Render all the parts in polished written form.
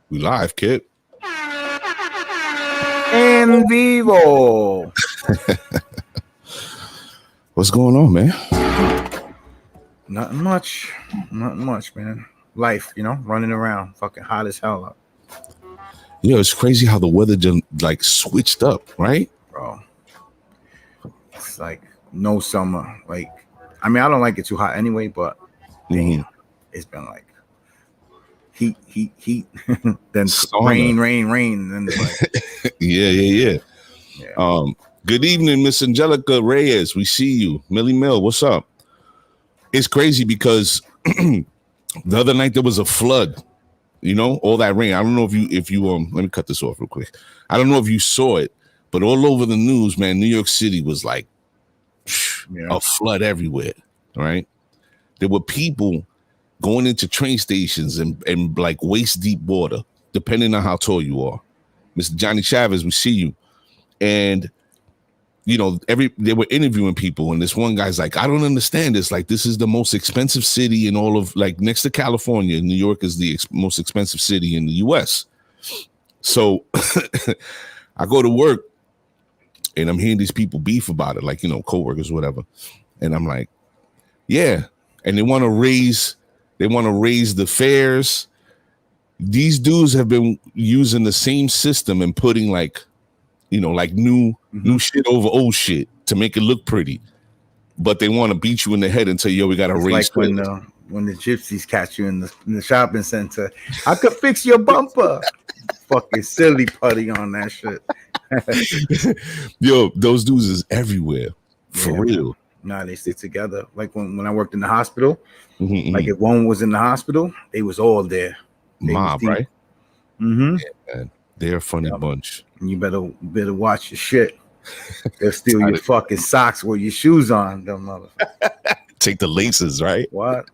We live, kid. En vivo. What's going on, man? Nothing much. Nothing much, man. Life, running around. Fucking hot as hell up. Yeah, it's crazy how the weather just like switched up, right? Bro. It's like no summer. Like, I mean, I don't like it too hot anyway, but damn, it's been like heat, then Sauna. rain, and then like Yeah. Good evening, Miss Angelica Reyes. We see you. Millie Mill, what's up? It's crazy because the other night there was a flood. All that rain. I don't know if you let me cut this off real quick. I don't know if you saw it, but all over the news, man, New York City was like a flood everywhere, right? There were people going into train stations and like waist deep water, depending on how tall you are. Mr. Johnny Chavez, we see you. And they were interviewing people, and this one guy's like, I don't understand this. Like, this is the most expensive city in all of, like, next to California. New York is the most expensive city in the U.S. So I go to work, and I'm hearing these people beef about it, like, coworkers, whatever. And I'm like, yeah. And they want to raise the fares. These dudes have been using the same system and putting like new shit over old shit to make it look pretty, but they want to beat you in the head and tell you, yo, we got to raise. Like when the gypsies catch you in the shopping center, I could fix your bumper. Fucking silly putty on that shit. Yo, those dudes is everywhere for real. Nah, they stick together. Like when I worked in the hospital, like if one was in the hospital, they was all there. Mob, right? Mm-hmm. Yeah, man. They're a funny bunch. You better watch your shit. They'll steal your fucking socks with your shoes on, them motherfuckers. Take the laces, right? What?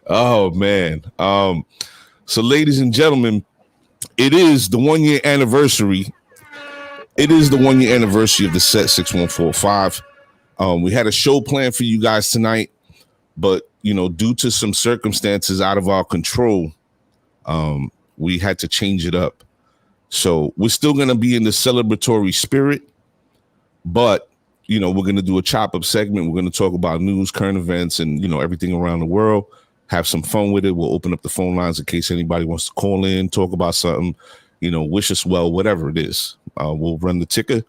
Oh man. So ladies and gentlemen, it is the 1 year anniversary. It is the 1 year anniversary of the set 6145. We had a show planned for you guys tonight, but due to some circumstances out of our control, we had to change it up. So we're still going to be in the celebratory spirit, but, we're going to do a chop up segment. We're going to talk about news, current events, and, everything around the world, have some fun with it. We'll open up the phone lines in case anybody wants to call in, talk about something, wish us well, whatever it is. We'll run the ticker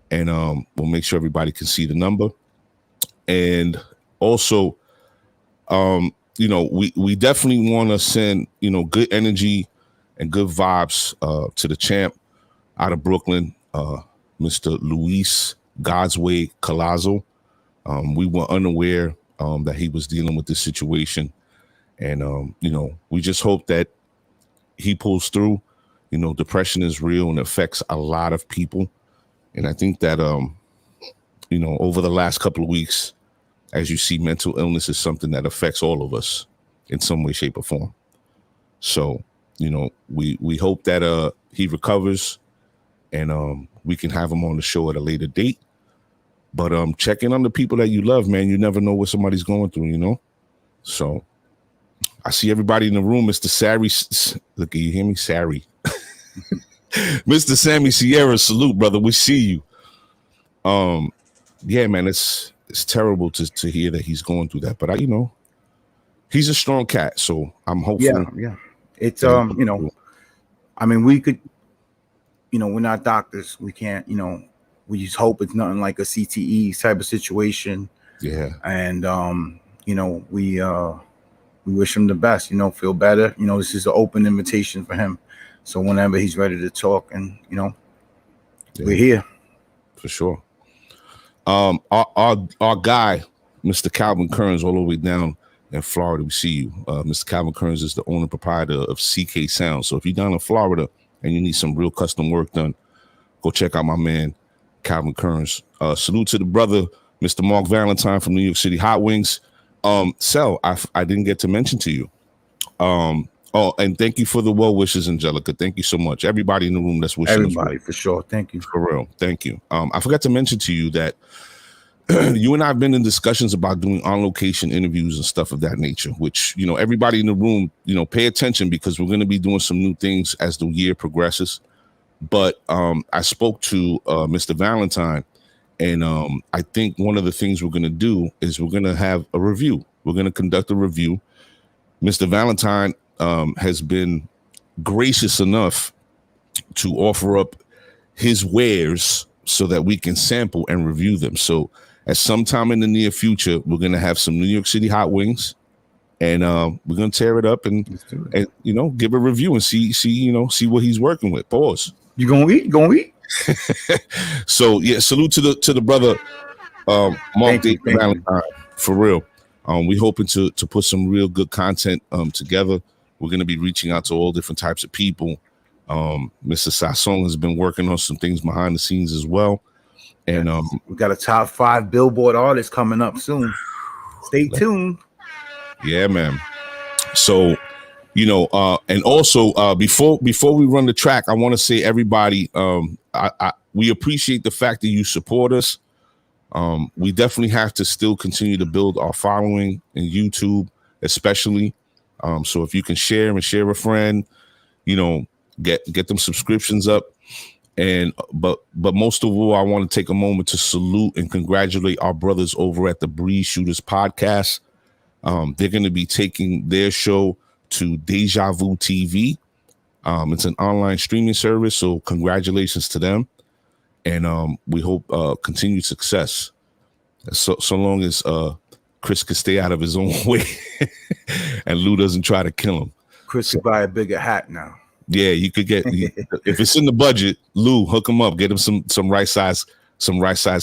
and we'll make sure everybody can see the number. And also, we definitely want to send, good energy and good vibes to the champ out of Brooklyn, Mr. Luis Godsway Collazo. We were unaware that he was dealing with this situation. And, we just hope that he pulls through. Depression is real and affects a lot of people. And I think that, over the last couple of weeks, as you see, mental illness is something that affects all of us in some way, shape, or form. So, we hope that he recovers and we can have him on the show at a later date. But check in on the people that you love, man. You never know what somebody's going through, So I see everybody in the room. Mr. Sari, look, you hear me? Sari. Mr. Sammy Sierra, salute, brother. We see you. Yeah, man, it's terrible to hear that he's going through that. But he's a strong cat, so I'm hopeful. Yeah. It's I mean, we could, we're not doctors. We can't, we just hope it's nothing like a CTE type of situation. Yeah. And we wish him the best, feel better. This is an open invitation for him. So whenever he's ready to talk, and we're here. For sure. Our guy, Mr. Calvin Kearns, all the way down in Florida, we see you. Mr. Calvin Kearns is the owner and proprietor of CK Sound. So if you're down in Florida and you need some real custom work done, go check out my man, Calvin Kearns. Salute to the brother, Mr. Mark Valentine from New York City Hot Wings. Sel, I didn't get to mention to you. And thank you for the well wishes, Angelica. Thank you so much. Everybody in the room that's wishing. Everybody, for sure. Thank you. For real. Thank you. I forgot to mention to you that you and I have been in discussions about doing on location interviews and stuff of that nature, which, everybody in the room, pay attention, because we're going to be doing some new things as the year progresses. But I spoke to Mr. Valentine, and I think one of the things we're going to do is we're going to have a review. We're going to conduct a review. Mr. Valentine has been gracious enough to offer up his wares so that we can sample and review them. So at some time in the near future, we're going to have some New York City hot wings, and we're going to tear it up and give a review and see what he's working with. Pause. You gonna eat? So yeah, salute to the brother Mark David Valentine, for real. We hoping to put some real good content together. We're going to be reaching out to all different types of people. Mr. Sasson has been working on some things behind the scenes as well. And we got a top 5 Billboard artist coming up soon. Stay tuned. Yeah, man. So, and also before we run the track, I want to say, everybody, we appreciate the fact that you support us. We definitely have to still continue to build our following in YouTube, especially. So if you can share a friend, get them subscriptions up. And but most of all, I want to take a moment to salute and congratulate our brothers over at the Breeze Shooters podcast. They're going to be taking their show to Deja Vu TV. It's an online streaming service, so congratulations to them. And we hope continued success. So long as Chris can stay out of his own way and Lou doesn't try to kill him. Chris could buy a bigger hat now. Yeah, you could get, if it's in the budget, Lou, hook him up, get him some right size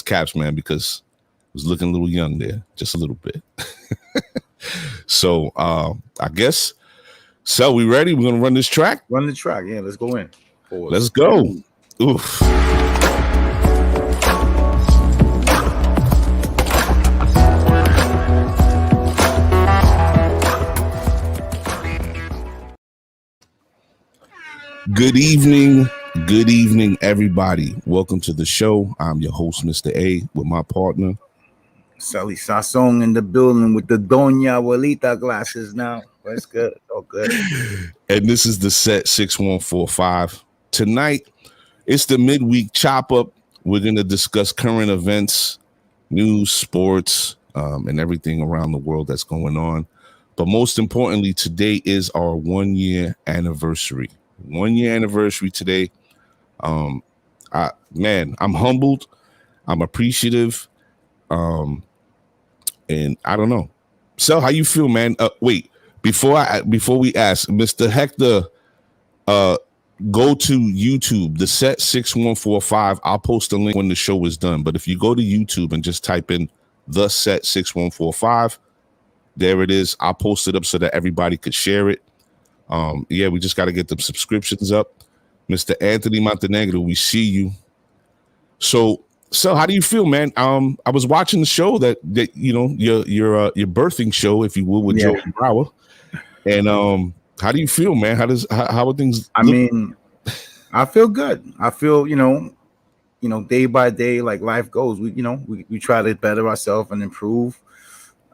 caps, man, because he was looking a little young there, just a little bit. So I guess, so we ready? We're gonna run this track? Run the track, yeah, let's go in. Pause. Let's go. Oof. Good evening, everybody. Welcome to the show. I'm your host, Mr. A, with my partner Sally Sasson in the building with the Doña Abuelita glasses now. That's good. Oh, good. And this is the set 6145. Tonight, it's the midweek chop up. We're going to discuss current events, news, sports, and everything around the world that's going on. But most importantly, today is our 1 year anniversary. 1 year anniversary today. I'm humbled. I'm appreciative. And I don't know. So how you feel, man? Wait, before we ask, Mr. Hector, go to YouTube, the set 6145. I'll post a link when the show is done. But if you go to YouTube and just type in the set 6145, there it is. I'll post it up so that everybody could share it. We just got to get the subscriptions up. Mr. Anthony Montenegro, we see you. So how do you feel, man? I was watching the show that your birthing show, if you will, with Joe Brower. And how do you feel, man? How are things? I mean, I feel good. I feel, day by day, like life goes. We try to better ourselves and improve.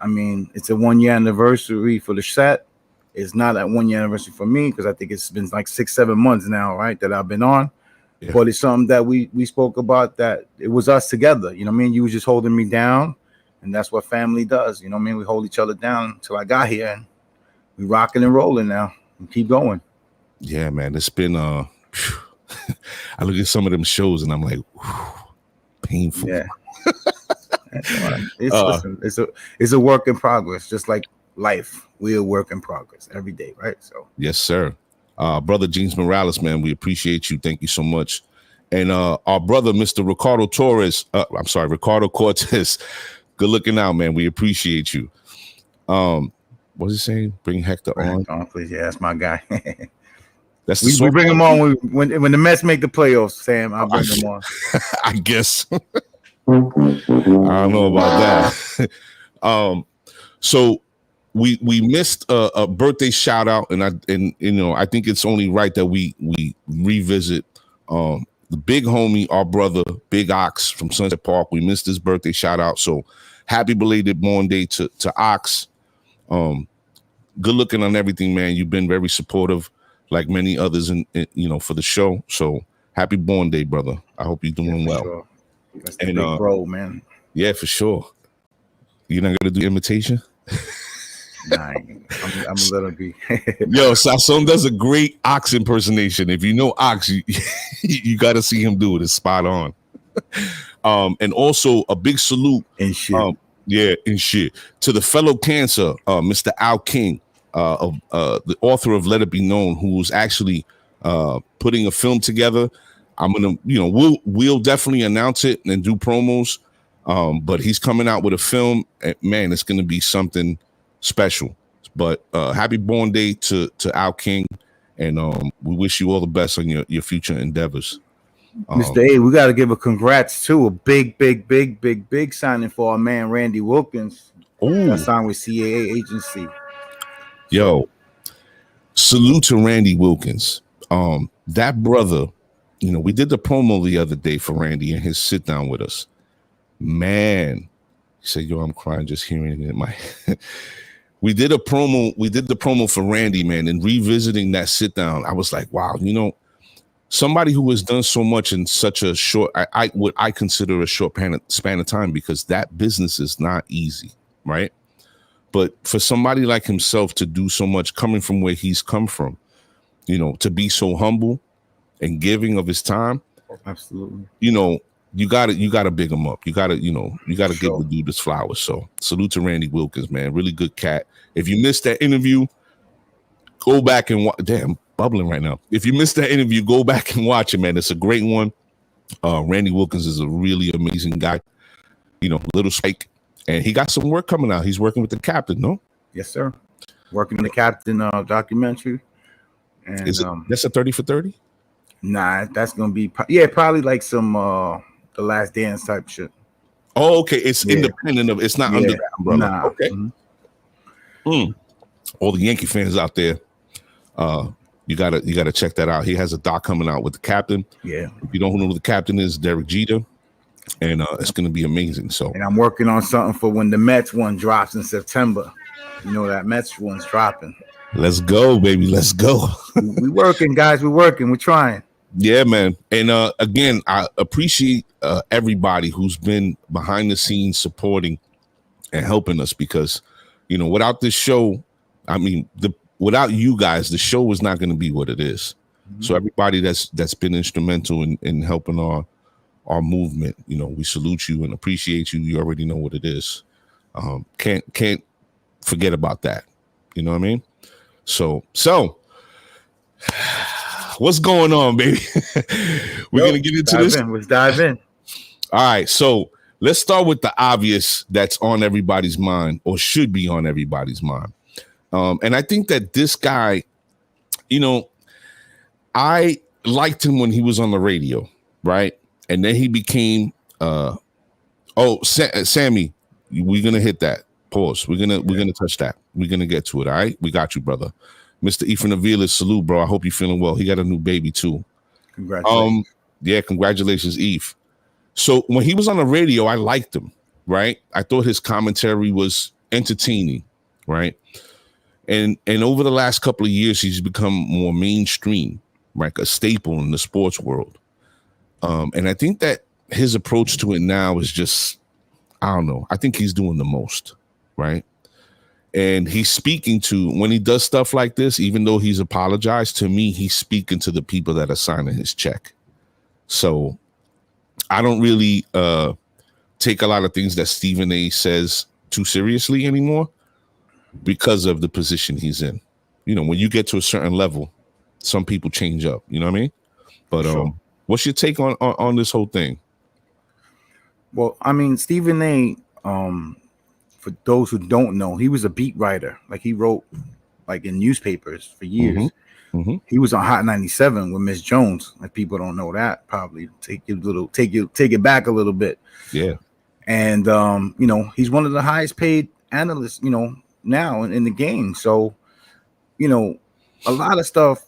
I mean, it's a 1 year anniversary for the set. It's not a 1 year anniversary for me because I think it's been like 6-7 months now, right, that I've been on. Yeah. But it's something that we spoke about, that it was us together. You know what I mean? You was just holding me down, and that's what family does. You know what I mean? We hold each other down until I got here, and we rocking and rolling now and keep going. Yeah, man. It's been I look at some of them shows and I'm like, painful. Yeah. It's a work in progress, just like life. We're a work in progress every day, right? So yes, sir. Brother James Morales, man, we appreciate you. Thank you so much. And our brother, Mr. Ricardo Cortez. Good looking out, man. We appreciate you. What's he saying? Bring Hector on, please. Yeah, that's my guy. That's we bring him on when the Mets make the playoffs, Sam. I'll bring him on. I guess. I don't know about that. So we missed a birthday shout out, and I think it's only right that we revisit the the big homie, our brother, Big Ox from Sunset Park. We missed his birthday shout out. So happy belated born day to Ox. Good looking on everything, man. You've been very supportive, like many others in for the show. So happy born day, brother. I hope you're doing well. Sure. That's the big bro, man. Yeah, for sure. You're not gonna do imitation? Nah, I'm gonna let him be. Yo, Sasson does a great Ox impersonation. If you know Ox, you got to see him do it. It's spot on. And also a big salute and shit. And shit to the fellow cancer, Mr. Al King, of the author of Let It Be Known, who's actually putting a film together. I'm gonna, we'll definitely announce it and do promos. But he's coming out with a film, and man, it's gonna be something special. But happy born day to Al King, and we wish you all the best on your future endeavors. Mr. A, we got to give a congrats to a big signing for our man Randy Wilkins. That signed with CAA agency. Yo, salute to Randy Wilkins. That brother, we did the promo the other day for Randy and his sit down with us. Man, he said, "Yo, I'm crying just hearing it in my." We did the promo for Randy, man, and revisiting that sit down, I was like, wow, somebody who has done so much in such a short, what I consider a short span of time, because that business is not easy, right? But for somebody like himself to do so much, coming from where he's come from, to be so humble and giving of his time, absolutely. You gotta big him up. You gotta give the dude his flowers. So salute to Randy Wilkins, man. Really good cat. If you missed that interview, go back and watch. Damn, bubbling right now. If you missed that interview, go back and watch it, man. It's a great one. Randy Wilkins is a really amazing guy. Little Spike, and he got some work coming out. He's working with the Captain, no? Yes, sir. Working on the Captain documentary. And that's a 30 for 30? Nah, that's gonna be probably like some The Last Dance type shit. Oh, okay. It's independent of. It's not under that umbrella. Nah. Okay. All the Yankee fans out there, you gotta check that out. He has a doc coming out with the Captain. Yeah. If you don't know who the Captain is, Derek Jeter, and it's gonna be amazing. So. And I'm working on something for when the Mets one drops in September. That Mets one's dropping. Let's go, baby. Let's go. We working, guys. We're working. We're trying. Yeah, man. And again, I appreciate everybody who's been behind the scenes supporting and helping us, because, without this show, without you guys, the show is not going to be what it is. Mm-hmm. So everybody that's been instrumental in helping our movement, we salute you and appreciate you. You already know what it is. Can't forget about that. You know what I mean? So. What's going on, baby? We're gonna get into this. Let's dive in. All right, so let's start with the obvious that's on everybody's mind, or should be on everybody's mind. And I think that this guy, I liked him when he was on the radio, right? And then he became Sammy, we're gonna hit that. Pause. We're gonna touch that. We're gonna get to it. All right, we got you, brother. Mr. Ephraim Avila, salute, bro. I hope you're feeling well. He got a new baby too. Congratulations. Congratulations, Eve. So when he was on the radio, I liked him, right? I thought his commentary was entertaining, right? And over the last couple of years, he's become more mainstream, like a staple in the sports world. And I think that his approach to it now is just, I don't know. I think he's doing the most, right? And he's speaking to, when he does stuff like this, even though he's apologized to me, he's speaking to the people that are signing his check. So I don't really take a lot of things that Stephen A says too seriously anymore, because of the position he's in. When you get to a certain level, some people change up, you know what I mean? But sure. What's your take on this whole thing? Well, Stephen A, for those who don't know, he was a beat writer. Like, he wrote like in newspapers for years. Mm-hmm. Mm-hmm. He was on Hot 97 with Miss Jones. Like, people don't know that. Probably take it back a little bit. Yeah. And he's one of the highest paid analysts, now in the game. So, a lot of stuff,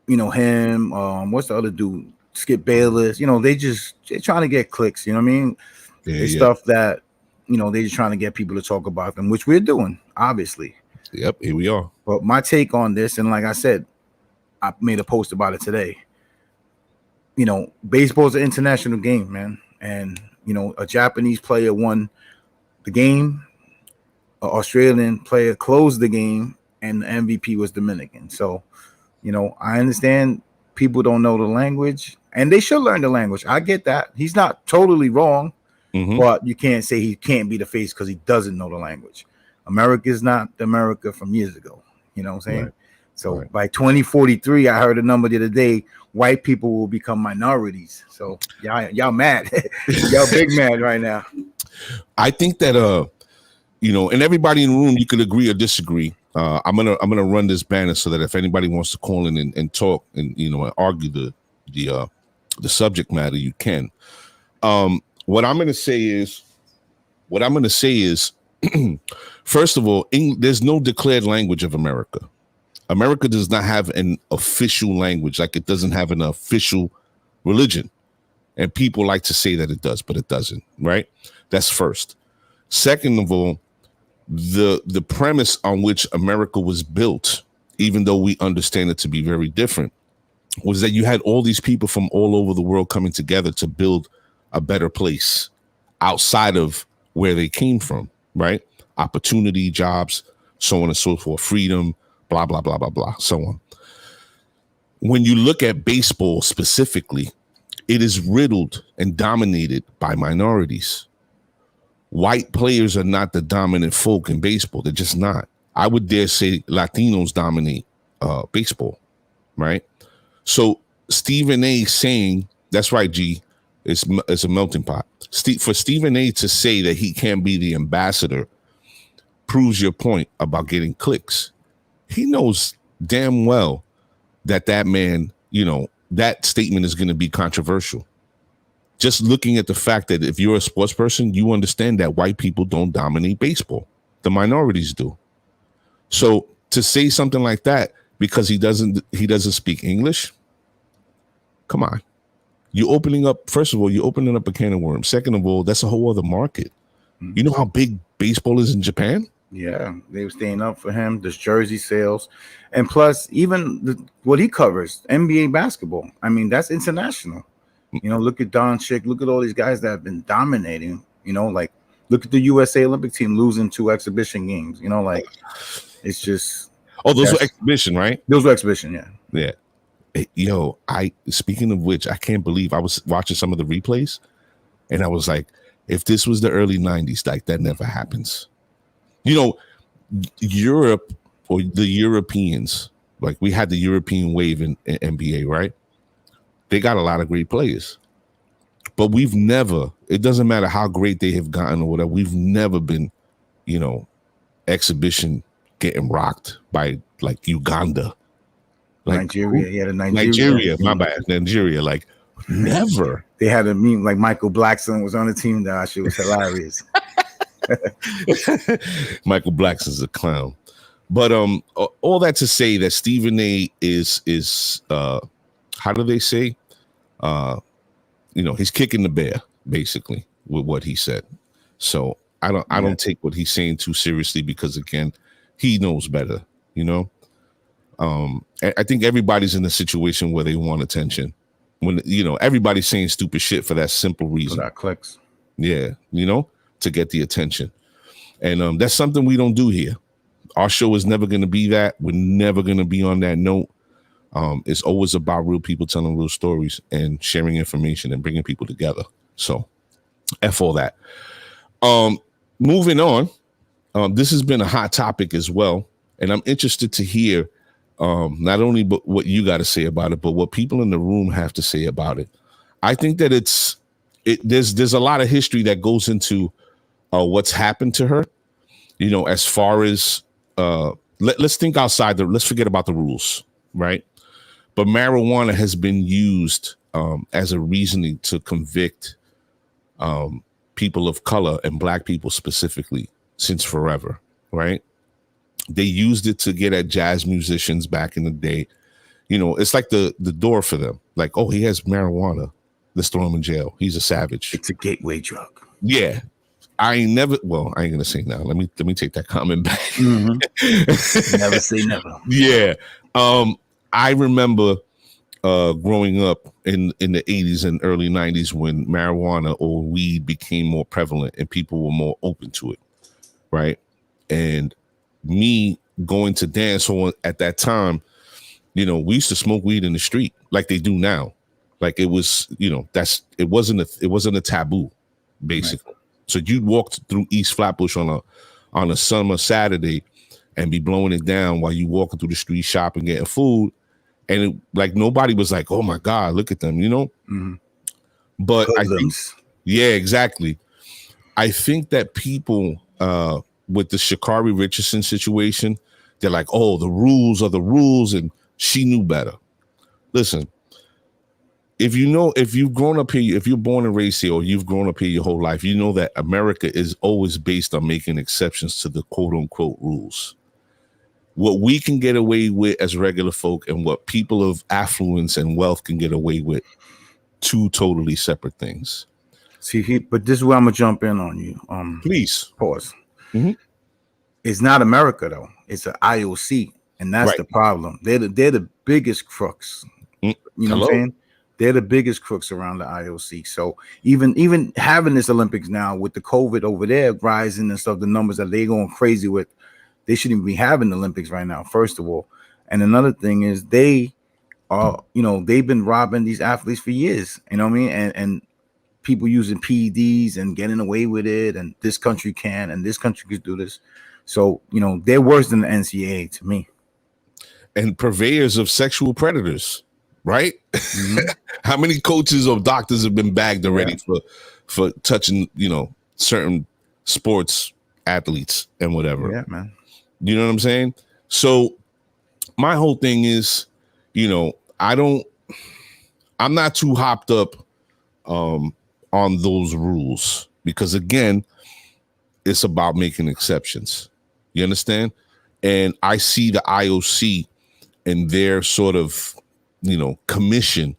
him, what's the other dude? Skip Bayless. They're trying to get clicks. You know what I mean? It's stuff that they're just trying to get people to talk about them, which we're doing, obviously. Yep, here we are. But my take on this, and like I said, I made a post about it today. Baseball's an international game, man, and a Japanese player won the game, an Australian player closed the game, and the MVP was Dominican. So, I understand people don't know the language, and they should learn the language. I get that. He's not totally wrong, but you can't say he can't be the face because he doesn't know the language. America is not the America from years ago. You know what I'm saying? Right. So by 2043, I heard a number the other day, white people will become minorities. So y'all mad. Y'all big mad right now. I think that and everybody in the room, you could agree or disagree. I'm gonna run this banner so that if anybody wants to call in and talk and and argue the subject matter, you can. What I'm gonna say is, first of all, there's no declared language of America. America does not have an official language, like it doesn't have an official religion. And people like to say that it does, but it doesn't, right? That's first. Second of all, the premise on which America was built, even though we understand it to be very different, was that you had all these people from all over the world coming together to build a better place outside of where they came from, right? Opportunity, jobs, so on and so forth, freedom, blah, blah, blah, blah, blah, so on. When you look at baseball specifically, it is riddled and dominated by minorities. White players are not the dominant folk in baseball. They're just not. I would dare say Latinos dominate baseball, right? So Stephen A saying, that's right, G, it's a melting pot. For Stephen A to say that he can't be the ambassador proves your point about getting clicks. He knows damn well that man, that statement is going to be controversial. Just looking at the fact that if you're a sports person, you understand that white people don't dominate baseball. The minorities do. So to say something like that because he doesn't speak English, come on. First of all, you're opening up a can of worms. Second of all, that's a whole other market. You know how big baseball is in Japan? Yeah, they were staying up for him. There's jersey sales. And plus, even what he covers, NBA basketball. I mean, that's international. Look at Don Chick. Look at all these guys that have been dominating. Look at the USA Olympic team losing 2 exhibition games. It's just. Oh, those were exhibition, right? Those were exhibition, yeah. Yeah. Yo, speaking of which, I can't believe I was watching some of the replays, and I was like, if this was the early 90s, like that never happens. Europe or the Europeans, like we had the European wave in NBA, right? They got a lot of great players, but we've never, it doesn't matter how great they have gotten or whatever, we've never been, exhibition getting rocked by like Uganda. Like Nigeria, Nigeria, my bad. Nigeria, like never. They had a meme like Michael Blackson was on the team. That shit was hilarious. Michael Blackson's a clown. But all that to say that Stephen A is how do they say? He's kicking the bear, basically, with what he said. So I don't take what he's saying too seriously because again, he knows better, I think everybody's in a situation where they want attention. When everybody's saying stupid shit for that simple reason. That clicks. Yeah, to get the attention. And that's something we don't do here. Our show is never going to be that. We're never going to be on that note. It's always about real people telling real stories and sharing information and bringing people together. So F all that. Moving on. This has been a hot topic as well. And I'm interested to hear not only what you got to say about it, but what people in the room have to say about it. I think that there's a lot of history that goes into what's happened to her, as far as let's think outside let's forget about the rules, right? But marijuana has been used as a reasoning to convict people of color and Black people specifically since forever, right? They used it to get at jazz musicians back in the day. it's like the door for them. Like, oh, he has marijuana. Let's throw him in jail. He's a savage. It's a gateway drug. Yeah. I ain't gonna say now. Let me take that comment back. Never say never. Yeah. I remember growing up in the 80s and early 90s when marijuana or weed became more prevalent and people were more open to it, right? And me going to dance hall at that time, we used to smoke weed in the street like they do now. Like it was, it wasn't a taboo, basically. Right. So you'd walk through East Flatbush on a summer Saturday and be blowing it down while you walking through the street shopping, getting food. And nobody was like, oh my God, look at them, But I think, yeah, exactly. I think that people with the Sha'Carri Richardson situation, they're like, oh, the rules are the rules, and she knew better. Listen, if you've grown up here, if you're born and raised here, or you've grown up here your whole life, you know that America is always based on making exceptions to the quote unquote rules. What we can get away with as regular folk and what people of affluence and wealth can get away with, two totally separate things. See, but this is where I'm gonna jump in on you. Please pause. Mm-hmm. It's not America though; it's an IOC, and that's right. The problem. They're the biggest crooks. You know what I'm saying? They're the biggest crooks around the IOC. So even having this Olympics now with the COVID over there rising and stuff, the numbers that they going crazy with, they shouldn't even be having the Olympics right now, first of all. And another thing is they are, they've been robbing these athletes for years. You know what I mean? And people using PEDs and getting away with it. And this country can, and this country could do this. So, they're worse than the NCAA to me. And purveyors of sexual predators, right? Mm-hmm. How many coaches or doctors have been bagged already for touching, certain sports athletes and whatever? Yeah, man. You know what I'm saying? So my whole thing is, I'm not too hopped up on those rules because, again, it's about making exceptions. You understand? And I see the IOC and their sort of, commission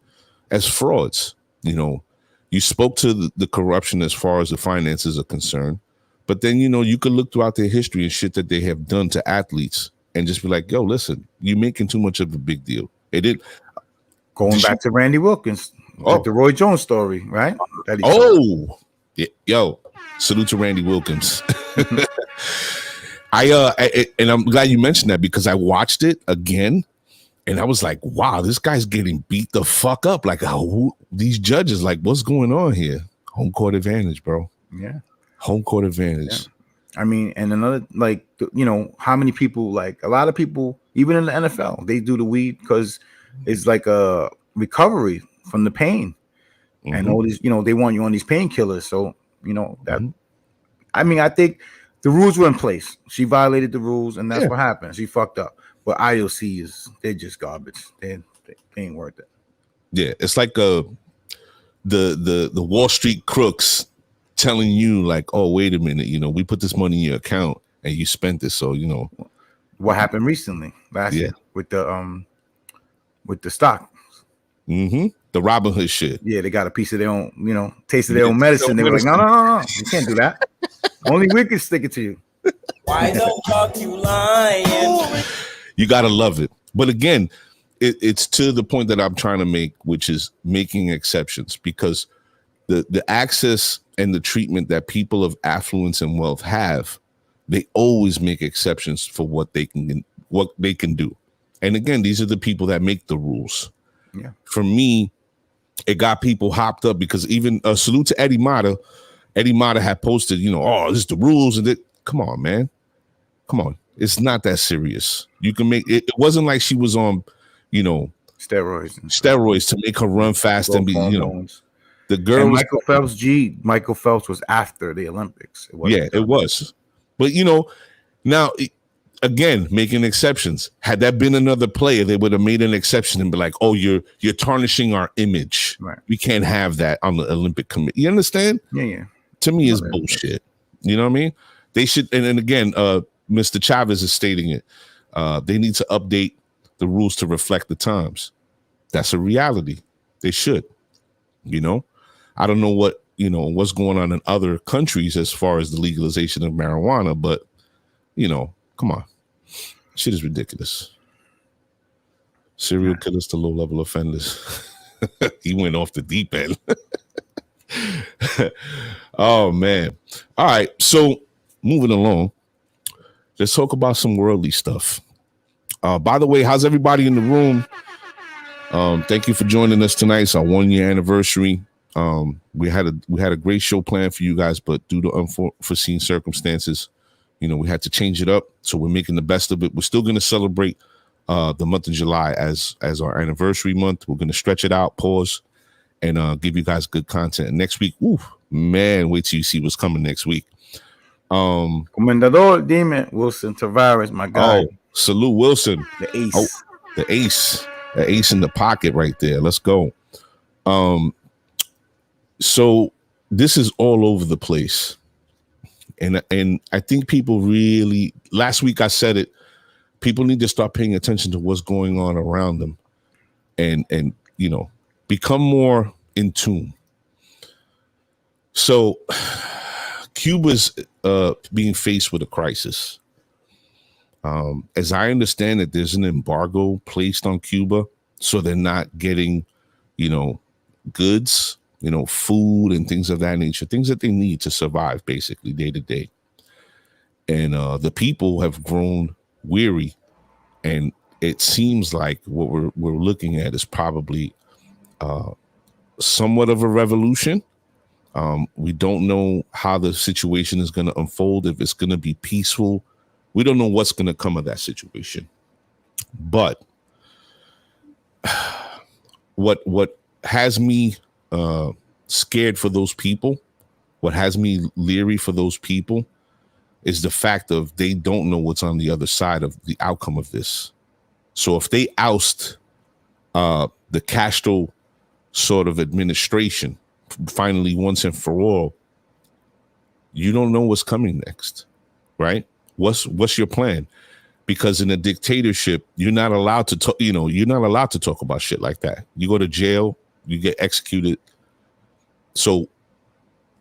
as frauds. You spoke to the corruption as far as the finances are concerned. But then, you could look throughout their history and shit that they have done to athletes and just be like, yo, listen, you're making too much of a big deal. Going back to Randy Wilkins, like the Roy Jones story, right? Yo, salute to Randy Wilkins. And I'm glad you mentioned that because I watched it again and I was like, wow, this guy's getting beat the fuck up. Like, these judges, like, what's going on here? Home court advantage, bro. Yeah. Home court advantage. Yeah. I mean, and another, how many people, like a lot of people, even in the NFL, they do the weed because it's like a recovery from the pain. Mm-hmm. And all these, they want you on these painkillers. So, that, I mean, I think the rules were in place. She violated the rules and that's what happened. She fucked up. But IOC they're just garbage. They ain't worth it. Yeah. It's like the Wall Street crooks telling you like, oh, wait a minute, we put this money in your account and you spent it. So, what happened recently last year with the stock. Mm-hmm. The Robin Hood shit. Yeah, they got a piece of their own, taste of their own medicine. They were like, no, you can't do that. Only we can stick it to you. Why the fuck you lying? You gotta love it. But again, it's to the point that I'm trying to make, which is making exceptions because the access and the treatment that people of affluence and wealth have, they always make exceptions for what they can do. And again, these are the people that make the rules. Yeah. For me, it got people hopped up because even a salute to Eddie Mata. Eddie Mata had posted, this is the rules. And come on, man. Come on. It's not that serious. You can make it. It wasn't like she was on, steroids to make her run fast and be, the girl. And Michael Phelps was after the Olympics. It was. But, now, again, making exceptions. Had that been another player, they would have made an exception and be like, oh, you're tarnishing our image. Right. We can't have that on the Olympic committee. You understand? Yeah. To me, it's bullshit. You know what I mean? They should, and again, Mr. Chavez is stating it. They need to update the rules to reflect the times. That's a reality. They should, you know. I don't know what's going on in other countries as far as the legalization of marijuana, but come on. Shit is ridiculous. Serial killers to low-level offenders. He went off the deep end. Oh, man. All right. So moving along, let's talk about some worldly stuff. By the way, how's everybody in the room? Thank you for joining us tonight. It's our 1-year anniversary. We had a great show planned for you guys, but due to unforeseen circumstances, we had to change it up. So we're making the best of it. We're still going to celebrate the month of July as our anniversary month. We're going to stretch it out, pause, and give you guys good content. And next week, man, wait till you see what's coming next week. Comendador Demon Wilson Tavares, my guy. Oh, salute Wilson, the ace. Oh, the ace in the pocket right there. Let's go. So this is all over the place. And I think people really, last week I said it, people need to start paying attention to what's going on around them and become more in tune. So Cuba's being faced with a crisis. As I understand it, there's an embargo placed on Cuba, so they're not getting, goods, food and things of that nature, things that they need to survive basically day to day. And the people have grown weary, and it seems like what we're looking at is probably somewhat of a revolution. We don't know how the situation is going to unfold, if it's going to be peaceful. We don't know what's going to come of that situation. But what has me scared for those people, what has me leery for those people, is the fact of they don't know what's on the other side of the outcome of this. So if they oust the Castro sort of administration finally once and for all, you don't know what's coming next, right? What's your plan? Because in a dictatorship, you're not allowed to talk, you're not allowed to talk about shit like that. You go to jail, you get executed. So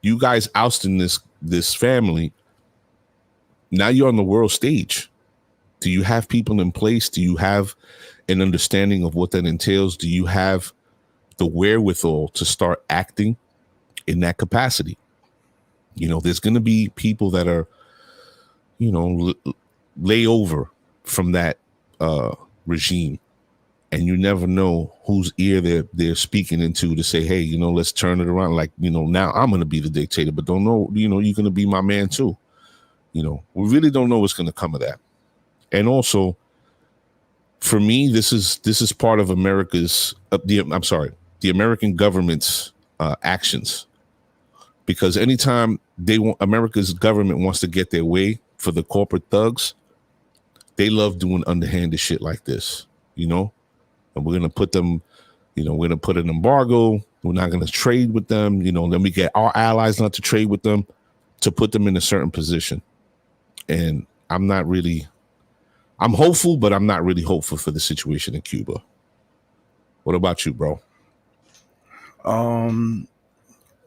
you guys ousting this family, now you're on the world stage. Do you have people in place? Do you have an understanding of what that entails? Do you have the wherewithal to start acting in that capacity? There's going to be people that are, lay over from that regime, and you never know whose ear they're speaking into to say, hey, let's turn it around. Like, now I'm going to be the dictator, but don't know, you're going to be my man too. We really don't know what's going to come of that. And also, for me, this is part of America's the American government's actions, because anytime America's government wants to get their way for the corporate thugs, they love doing underhanded shit like this, and we're gonna put them, we're gonna put an embargo. We're not gonna trade with them, then we get our allies not to trade with them, to put them in a certain position. And I'm hopeful, but I'm not really hopeful for the situation in Cuba. What about you, bro?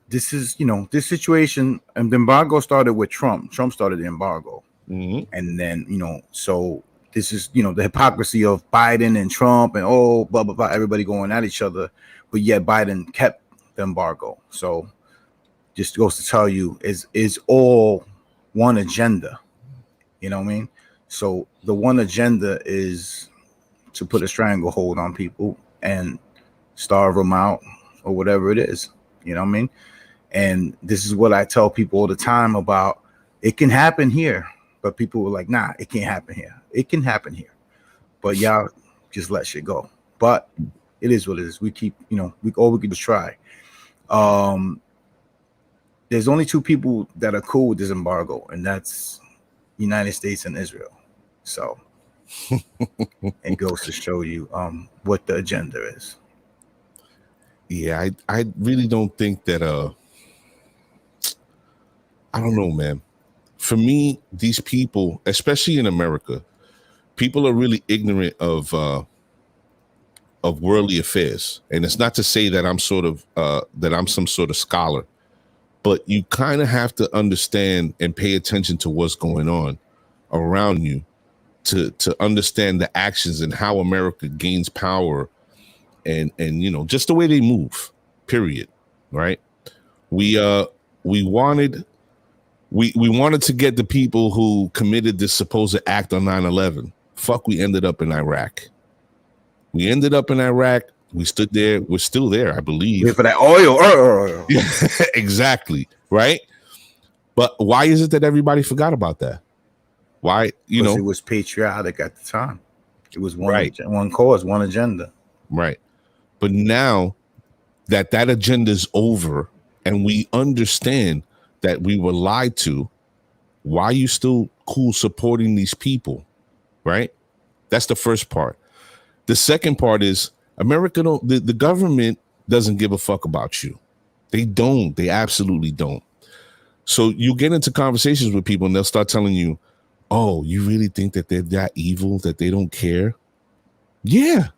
This is, this situation, and the embargo started with Trump. Trump started the embargo. Mm-hmm. And then, so this is, the hypocrisy of Biden and Trump and blah, blah, blah, everybody going at each other. But yet Biden kept the embargo. So just goes to tell you is all one agenda. You know what I mean? So the one agenda is to put a stranglehold on people and starve them out or whatever it is. You know what I mean? And this is what I tell people all the time about, it can happen here, but people were like, nah, it can't happen here. It can happen here, but y'all just let shit go. But it is what it is. We keep, we can just try. There's only two people that are cool with this embargo, and that's United States and Israel. So it goes to show you what the agenda is. Yeah, I really don't think that I don't know, man. For me, these people, especially in America, people are really ignorant of of worldly affairs. And it's not to say that I'm some sort of scholar, but you kind of have to understand and pay attention to what's going on around you to understand the actions and how America gains power and just the way they move, period. Right. We wanted to get the people who committed this supposed act on 9/11. Fuck, we ended up in Iraq. We stood there. We're still there, I believe. Wait for that oil. Exactly. Right. But why is it that everybody forgot about that? Why? It was patriotic at the time. It was one, right. One cause, one agenda. Right. But now that agenda is over and we understand that we were lied to, why are you still cool supporting these people? Right. That's the first part. The second part is the government doesn't give a fuck about you. They don't. They absolutely don't. So you get into conversations with people and they'll start telling you, oh, you really think that they're that evil, that they don't care? Yeah.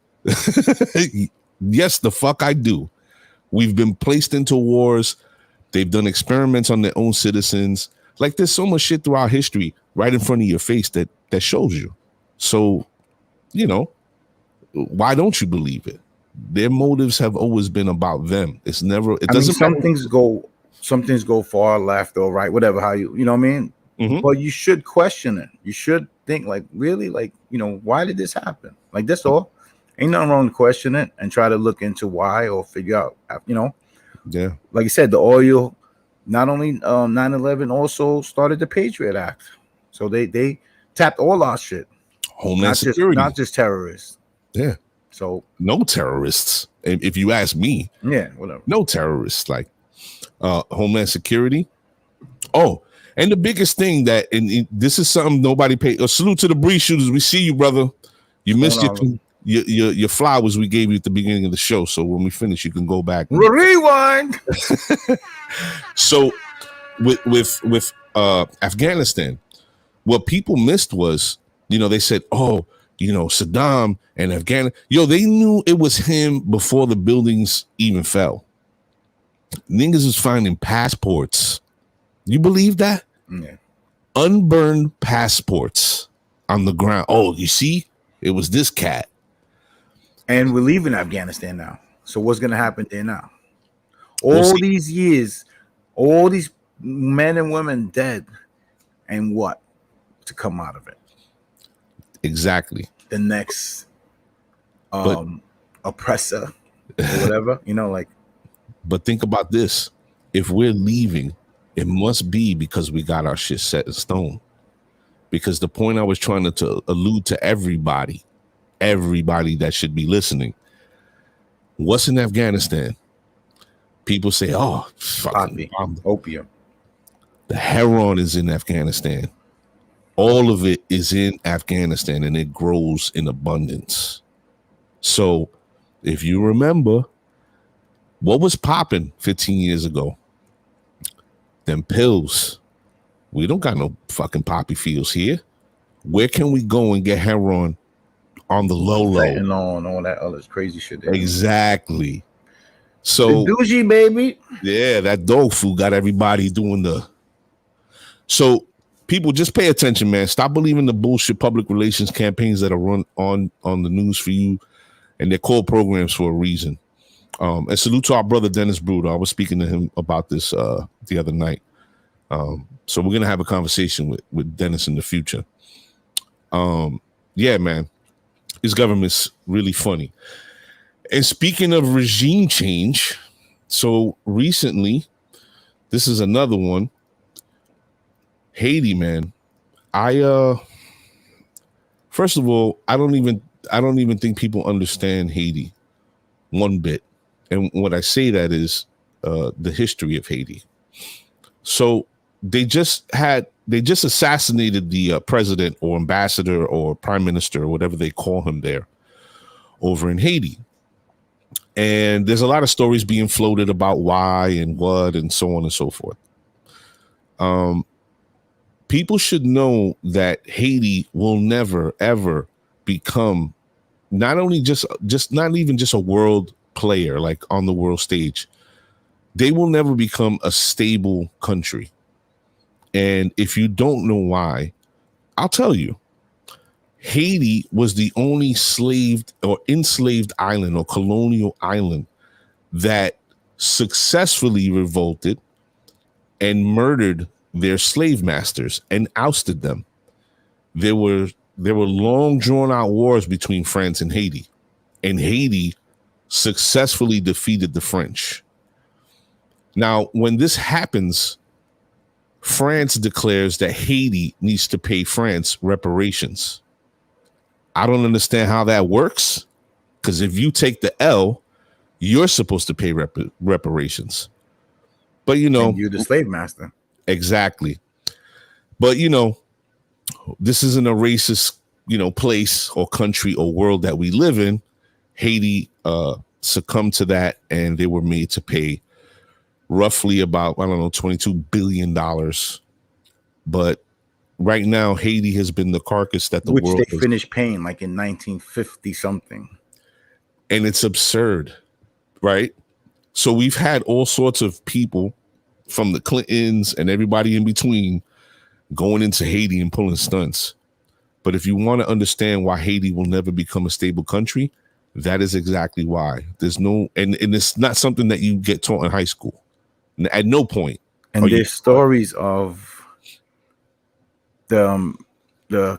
Yes, the fuck I do. We've been placed into wars. They've done experiments on their own citizens. Like there's so much shit throughout history right in front of your face that shows you. So, why don't you believe it? Their motives have always been about them. It's never, it doesn't some things go far left or right, whatever, how you know what I mean? Mm-hmm. But you should question it. You should think like, really, like, why did this happen? Like this all. Ain't nothing wrong to question it and try to look into why or figure out, Yeah. Like you said, the oil, not only 9/11 also started the Patriot Act. So they tapped all our shit. Homeland Security. Not just terrorists. Yeah. So no terrorists. If you ask me. Yeah, whatever. No terrorists. Like Homeland Security. Oh, and the biggest thing that, and this is something nobody paid. A salute to the breeze shooters. We see you, brother. You missed your flowers we gave you at the beginning of the show. So when we finish, you can go back. Rewind. So with Afghanistan, what people missed was, they said, oh, Saddam and Afghanistan. They knew it was him before the buildings even fell. Niggas was finding passports. You believe that? Yeah. Unburned passports on the ground. Oh, you see? It was this cat. And we're leaving Afghanistan now. So what's going to happen there now? These years, all these men and women dead. And what? To come out of it. Exactly. The next oppressor or whatever, But think about this. If we're leaving, it must be because we got our shit set in stone. Because the point I was trying to allude to everybody that should be listening. What's in Afghanistan? People say, oh, fucking opium. The heroin is in Afghanistan. All of it is in Afghanistan and it grows in abundance. So if you remember, what was popping 15 years ago? Them pills. We don't got no fucking poppy fields here. Where can we go and get heroin on the low? And all that other crazy shit. Exactly. So the douchey, baby. Yeah, that dog food got everybody doing So people, just pay attention, man. Stop believing the bullshit public relations campaigns that are run on the news for you, and they're called programs for a reason. And salute to our brother Dennis Bruder. I was speaking to him about this the other night. So we're gonna have a conversation with Dennis in the future. Yeah, man, his government's really funny. And speaking of regime change, so recently, this is another one. Haiti, man. First of all, I don't even think people understand Haiti one bit. And what I say that is the history of Haiti. So they just assassinated the president or ambassador or prime minister or whatever they call him there over in Haiti. And there's a lot of stories being floated about why and what and so on and so forth. People should know that Haiti will never, ever become not only just not even just a world player like on the world stage, they will never become a stable country. And if you don't know why, I'll tell you. Haiti was the only enslaved island or colonial island that successfully revolted and murdered their slave masters and ousted them. There were long drawn out wars between France and Haiti successfully defeated the French. Now, when this happens, France declares that Haiti needs to pay France reparations. I don't understand how that works, because if you take the L, you're supposed to pay reparations. But, you know, and you're the slave master. Exactly. But, you know, this isn't a racist, you know, place or country or world that we live in. Haiti succumbed to that, and they were made to pay roughly about, I don't know, $22 billion. But right now, Haiti has been the carcass that the world Which they finished paying like in 1950 something. And it's absurd, right? So we've had all sorts of people from the Clintons and everybody in between going into Haiti and pulling stunts. But if you want to understand why Haiti will never become a stable country, that is exactly why. There's no, and it's not something that you get taught in high school. At no point. And there's stories of the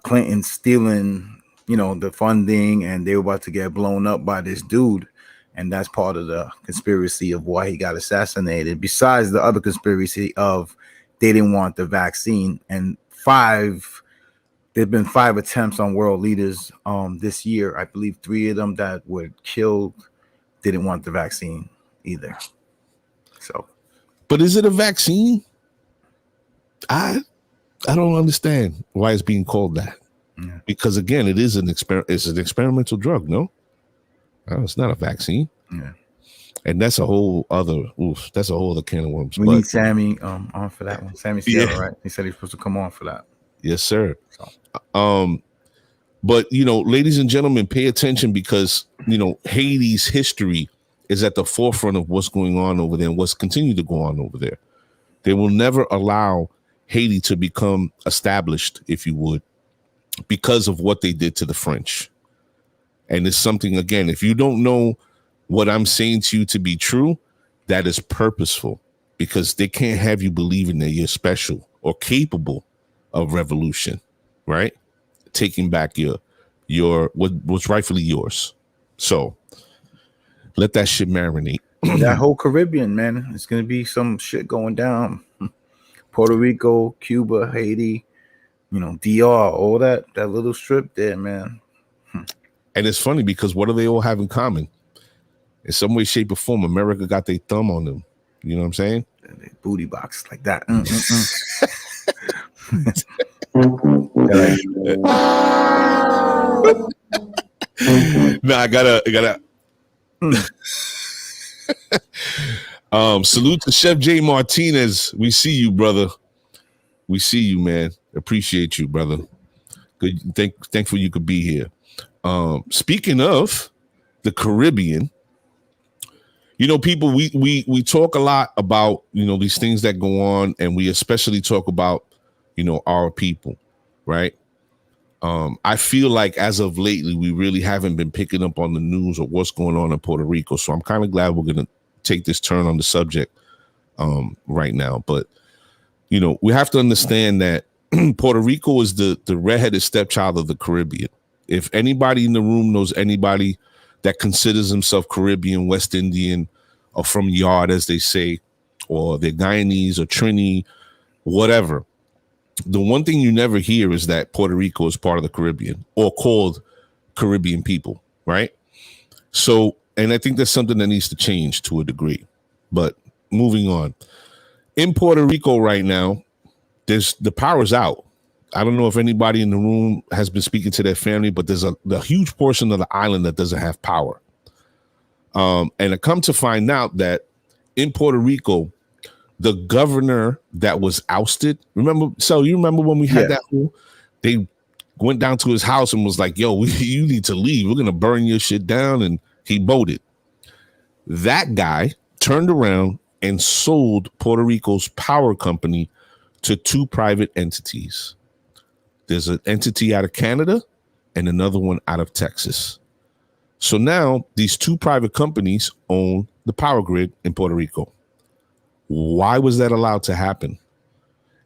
Clintons stealing, you know, the funding, and they were about to get blown up by this dude. And that's part of the conspiracy of why he got assassinated. Besides the other conspiracy of they didn't want the vaccine. And there's been 5 attempts on world leaders this year. I believe 3 of them that were killed didn't want the vaccine either. So, but is it a vaccine? I don't understand why it's being called that. Yeah. Because again, it is an experimental drug, no? It's not a vaccine. Yeah. And that's a whole other can of worms. We need Sammy on for that one. Sammy Sierra, right? He said he's supposed to come on for that. Yes, sir. So. But you know, ladies and gentlemen, pay attention, because you know, Haiti's history is at the forefront of what's going on over there and what's continued to go on over there. They will never allow Haiti to become established, if you would, because of what they did to the French. And it's something, again, if you don't know what I'm saying to you to be true, that is purposeful, because they can't have you believing that you're special or capable of revolution, right? Taking back what's rightfully yours. So let that shit marinate. That whole Caribbean, man, it's going to be some shit going down. Puerto Rico, Cuba, Haiti, you know, DR, all that little strip there, man. And it's funny because what do they all have in common? In some way, shape, or form, America got their thumb on them. You know what I'm saying? Booty box like that. No, I gotta. Salute to Chef J Martinez. We see you, brother. We see you, man. Appreciate you, brother. Good. Thankful you could be here. Speaking of the Caribbean, you know, people, we talk a lot about, you know, these things that go on, and we especially talk about, you know, our people, right? I feel like as of lately, we really haven't been picking up on the news or what's going on in Puerto Rico. So I'm kind of glad we're going to take this turn on the subject right now. But, you know, we have to understand that Puerto Rico is the redheaded stepchild of the Caribbean. If anybody in the room knows anybody that considers himself Caribbean, West Indian, or from Yard, as they say, or they're Guyanese or Trini, whatever, the one thing you never hear is that Puerto Rico is part of the Caribbean or called Caribbean people, right? So, and I think that's something that needs to change to a degree. But moving on. In Puerto Rico right now, the power's out. I don't know if anybody in the room has been speaking to their family, but there's a huge portion of the island that doesn't have power. And I come to find out that in Puerto Rico, the governor that was ousted, you remember when we had that whole, they went down to his house and was like, yo, you need to leave. We're going to burn your shit down. And he bolted. That guy turned around and sold Puerto Rico's power company to two private entities. There's an entity out of Canada and another one out of Texas. So now these two private companies own the power grid in Puerto Rico. Why was that allowed to happen?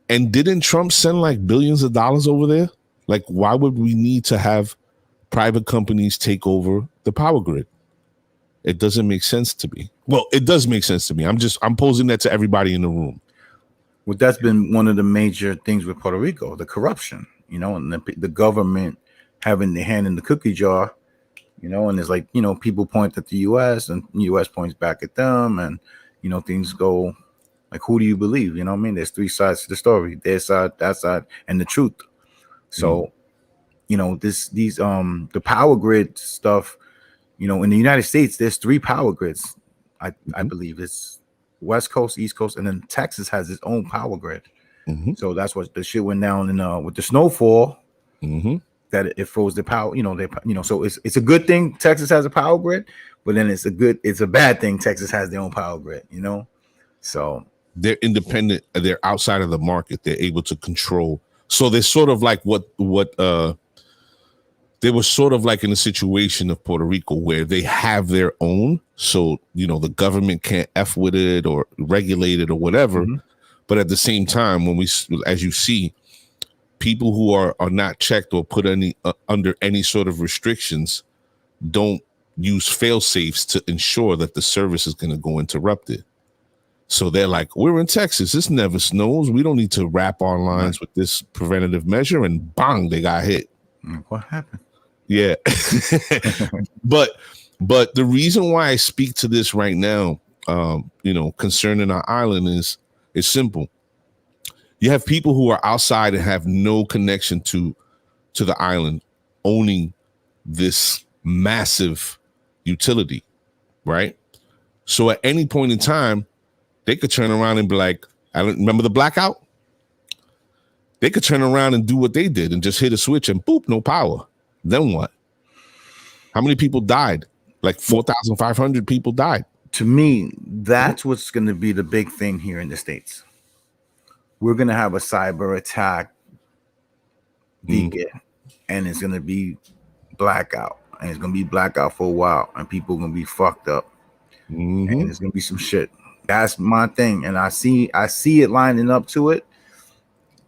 And didn't Trump send like billions of dollars over there? Like, why would we need to have private companies take over the power grid? It doesn't make sense to me. Well, it does make sense to me. I'm posing that to everybody in the room. Well, that's been one of the major things with Puerto Rico, the corruption, and the government having their hand in the cookie jar, and it's like, people point at the U.S. and the U.S. points back at them, and, things go like, who do you believe? You know what I mean? There's three sides to the story, their side, that side, and the truth. So, the power grid stuff, in the United States, there's three power grids. I believe it's West Coast, East Coast, and then Texas has its own power grid. So that's what the shit went down in with the snowfall. That it froze the power. So it's a good thing Texas has a power grid, but then it's a bad thing Texas has their own power grid. So they're independent. They're outside of the market. They're able to control. So they're sort of like what they were sort of like in a situation of Puerto Rico where they have their own. So, the government can't F with it or regulate it or whatever. But at the same time, as you see, people who are not checked or put under any sort of restrictions don't use fail safes to ensure that the service is going to go interrupted. So they're like, we're in Texas. This never snows. We don't need to wrap our lines with this preventative measure. And bang, they got hit. What happened? Yeah. But the reason why I speak to this right now, concerning our island is simple. You have people who are outside and have no connection to the island owning this massive utility, right? So at any point in time, they could turn around and be like, I don't remember the blackout. They could turn around and do what they did and just hit a switch and boop, no power. Then what? How many people died? Like 4,500 people died. To me, that's what's going to be the big thing here in the States. We're going to have a cyber attack beacon, and it's going to be blackout, and it's going to be blackout for a while, and people are going to be fucked up, and there's going to be some shit. That's my thing, and I see it lining up to it.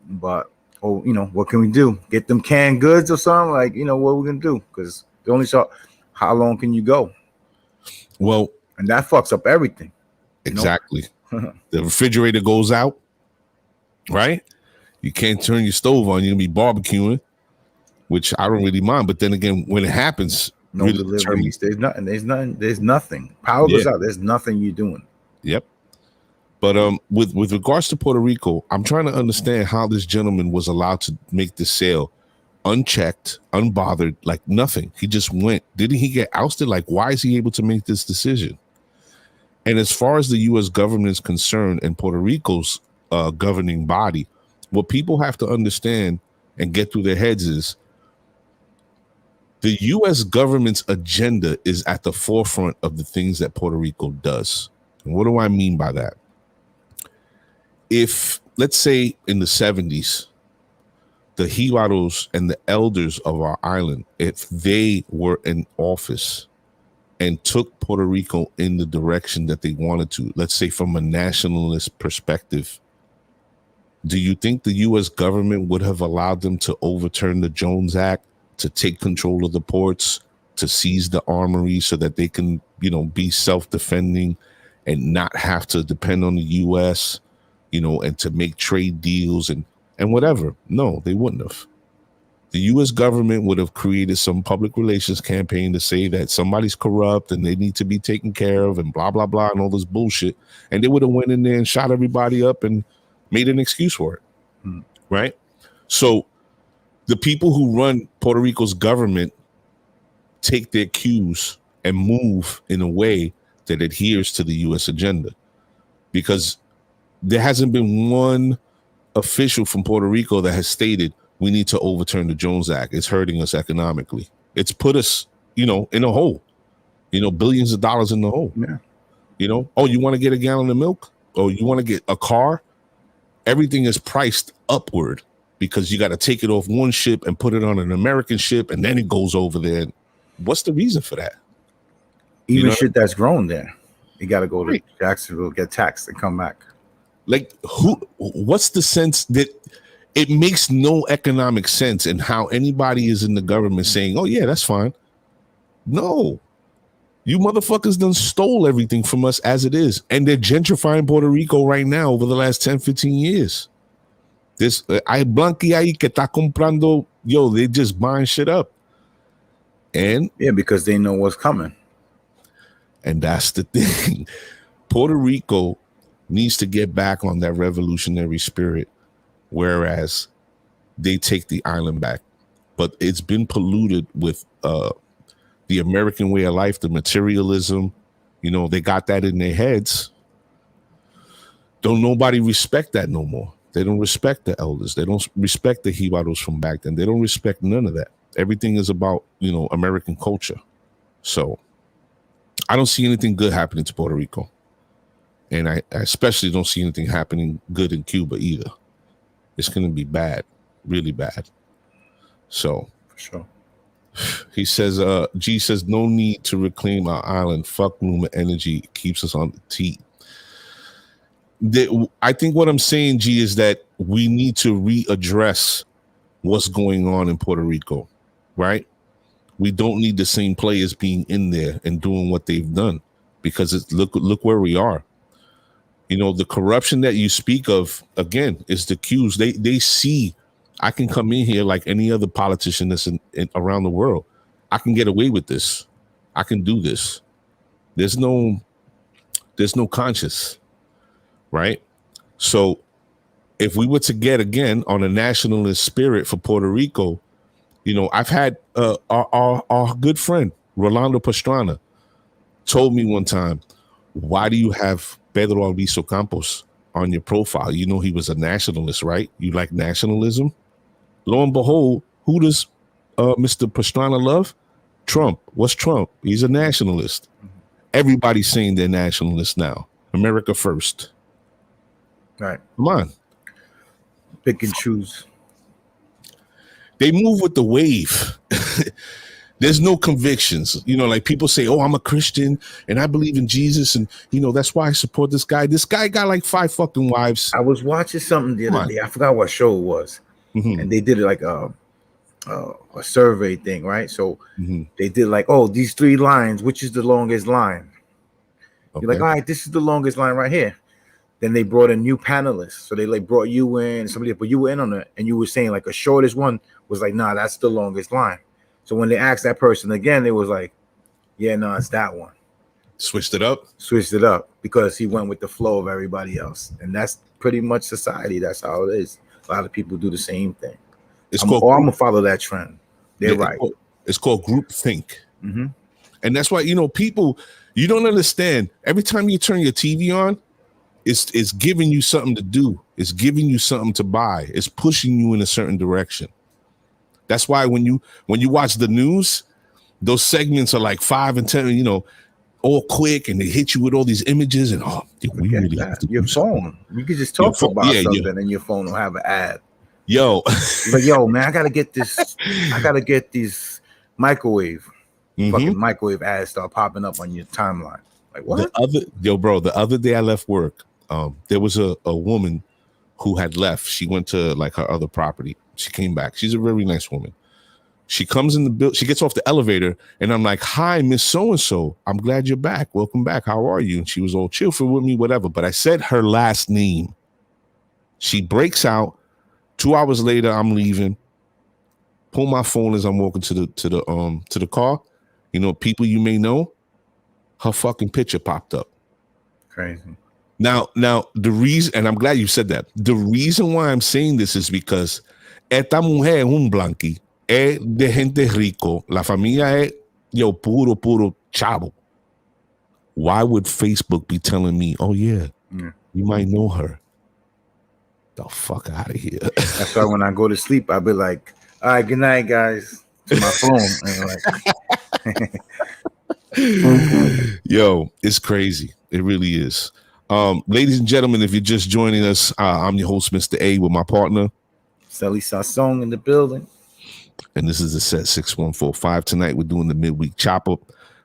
But what can we do? Get them canned goods or something? Like, what are we gonna do? Because they only saw how long can you go? Well, and that fucks up everything. Exactly. The refrigerator goes out, right? You can't turn your stove on. You're gonna be barbecuing, which I don't really mind. But then again, when it happens, no deliveries. There's nothing. Power goes out. There's nothing you're doing. Yep. But with regards to Puerto Rico, I'm trying to understand how this gentleman was allowed to make the sale unchecked, unbothered, like nothing. He just went. Didn't he get ousted? Like, why is he able to make this decision? And as far as the U.S. government is concerned and Puerto Rico's governing body, what people have to understand and get through their heads is the U.S. government's agenda is at the forefront of the things that Puerto Rico does. And what do I mean by that? If, let's say, in the 70s, the jibaros and the elders of our island, if they were in office and took Puerto Rico in the direction that they wanted to, let's say from a nationalist perspective, do you think the U.S. government would have allowed them to overturn the Jones Act, to take control of the ports, to seize the armory so that they can, be self-defending and not have to depend on the U.S., and to make trade deals and whatever? No, they wouldn't have. The U.S. government would have created some public relations campaign to say that somebody's corrupt and they need to be taken care of and blah, blah, blah, and all this bullshit. And they would have went in there and shot everybody up and made an excuse for it. Right? So the people who run Puerto Rico's government take their cues and move in a way that adheres to the U.S. agenda. Because there hasn't been one official from Puerto Rico that has stated, we need to overturn the Jones Act. It's hurting us economically. It's put us, in a hole, billions of dollars in the hole. Yeah. Oh, you want to get a gallon of milk? Oh, you want to get a car? Everything is priced upward because you got to take it off one ship and put it on an American ship, and then it goes over there. What's the reason for that? Even shit that's grown there, you got to go right. to Jacksonville, get taxed, and come back. Like, what's the sense that it makes no economic sense in how anybody is in the government saying, oh, yeah, that's fine. No. You motherfuckers done stole everything from us as it is. And they're gentrifying Puerto Rico right now over the last 10, 15 years. Hay blanqui ahí que está comprando, they're just buying shit up. And yeah, because they know what's coming. And that's the thing. Puerto Rico needs to get back on that revolutionary spirit, whereas they take the island back. But it's been polluted with the American way of life, the materialism. They got that in their heads. Don't nobody respect that no more. They don't respect the elders. They don't respect the jibaros from back then. They don't respect none of that. Everything is about, American culture. So I don't see anything good happening to Puerto Rico. And I especially don't see anything happening good in Cuba either. It's going to be bad, really bad. So, for sure. He says, G says, no need to reclaim our island. Fuck Luma Energy. It keeps us on the tee. I think what I'm saying, G, is that we need to readdress what's going on in Puerto Rico, right? We don't need the same players being in there and doing what they've done, because look where we are. The corruption that you speak of, again, is the cues. They see I can come in here like any other politician that's around the world. I can get away with this. I can do this. There's no conscience, right? So if we were to get again on a nationalist spirit for Puerto Rico, I've had our good friend Rolando Pastrana told me one time, why do you have Pedro Albizu Campos on your profile? He was a nationalist, right? You like nationalism? Lo and behold, who does Mr. Pastrana love? Trump. What's Trump? He's a nationalist. Everybody's saying they're nationalists now. America first. Right. Come on. Pick and choose. They move with the wave. There's no convictions. Like people say, oh, I'm a Christian and I believe in Jesus. And, that's why I support this guy. This guy got like 5 fucking wives. I was watching something the other day. I forgot what show it was. Mm-hmm. And they did it like a survey thing, right? So they did like, oh, these 3 lines, which is the longest line? Okay. You're like, all right, this is the longest line right here. Then they brought in new panelists. So they like brought you in, somebody put you in on it, and you were saying like a shortest one was like, nah, that's the longest line. So when they asked that person again, they was like, yeah, no, it's that one. Switched it up because he went with the flow of everybody else. And that's pretty much society. That's how it is. A lot of people do the same thing. I'm gonna follow that trend. They're right. It's called group think. Mm-hmm. And that's why, people, you don't understand. Every time you turn your TV on, it's giving you something to do. It's giving you something to buy. It's pushing you in a certain direction. That's why when you watch the news, those segments are like 5 and 10, all quick, and they hit you with all these images and we really have to your phone. You could just talk about something and your phone will have an ad. Yo, like, yo, man, I gotta get this. I gotta get these microwave, fucking microwave ads start popping up on your timeline. Like what? The other day I left work. There was a woman who had left. She went to like her other property. She came back. She's a very nice woman. She comes in the building. She gets off the elevator, and I'm like, "Hi, Miss So and So. I'm glad you're back. Welcome back. How are you?" And she was all cheerful with me, whatever. But I said her last name. She breaks out. 2 hours later, I'm leaving. Pull my phone as I'm walking to the car. People you may know. Her fucking picture popped up. Crazy. Now the reason, and I'm glad you said that. The reason why I'm saying this is because esta mujer es un blanqui, es de gente rico. La familia es puro chavo. Why would Facebook be telling me, oh yeah, you might know her? The fuck out of here. That's why when I go to sleep, I'll be like, all right, good night, guys, to my phone. And like, Yo, it's crazy. It really is. Ladies and gentlemen, if you're just joining us, I'm your host, Mr. A, with my partner. Sally Sassong in the building. And this is the set 6145. Tonight, we're doing the midweek chop up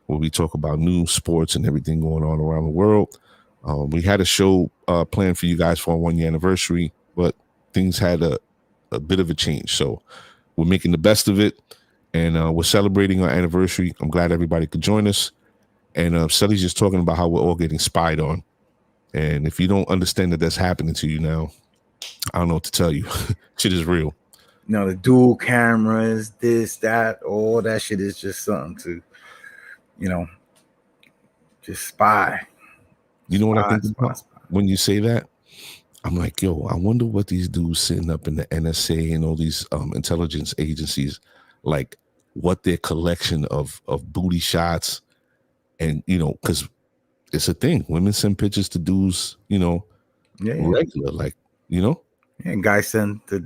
where we talk about news, sports, and everything going on around the world. We had a show planned for you guys for our 1 year anniversary, but things had a bit of a change. So we're making the best of it, and we're celebrating our anniversary. I'm glad everybody could join us. And Sally's just talking about how we're all getting spied on. And if you don't understand that that's happening to you now, I don't know what to tell you. Shit is real. You know, the dual cameras, this, that, all that shit is just something to, you know, just spy. You know what I think about when you say that? I'm like, yo, I wonder what these dudes sitting up in the NSA and all these intelligence agencies, like what their collection of booty shots, and, you know, because it's a thing. Women send pictures to dudes, you know, regular, like, you know. And guys send the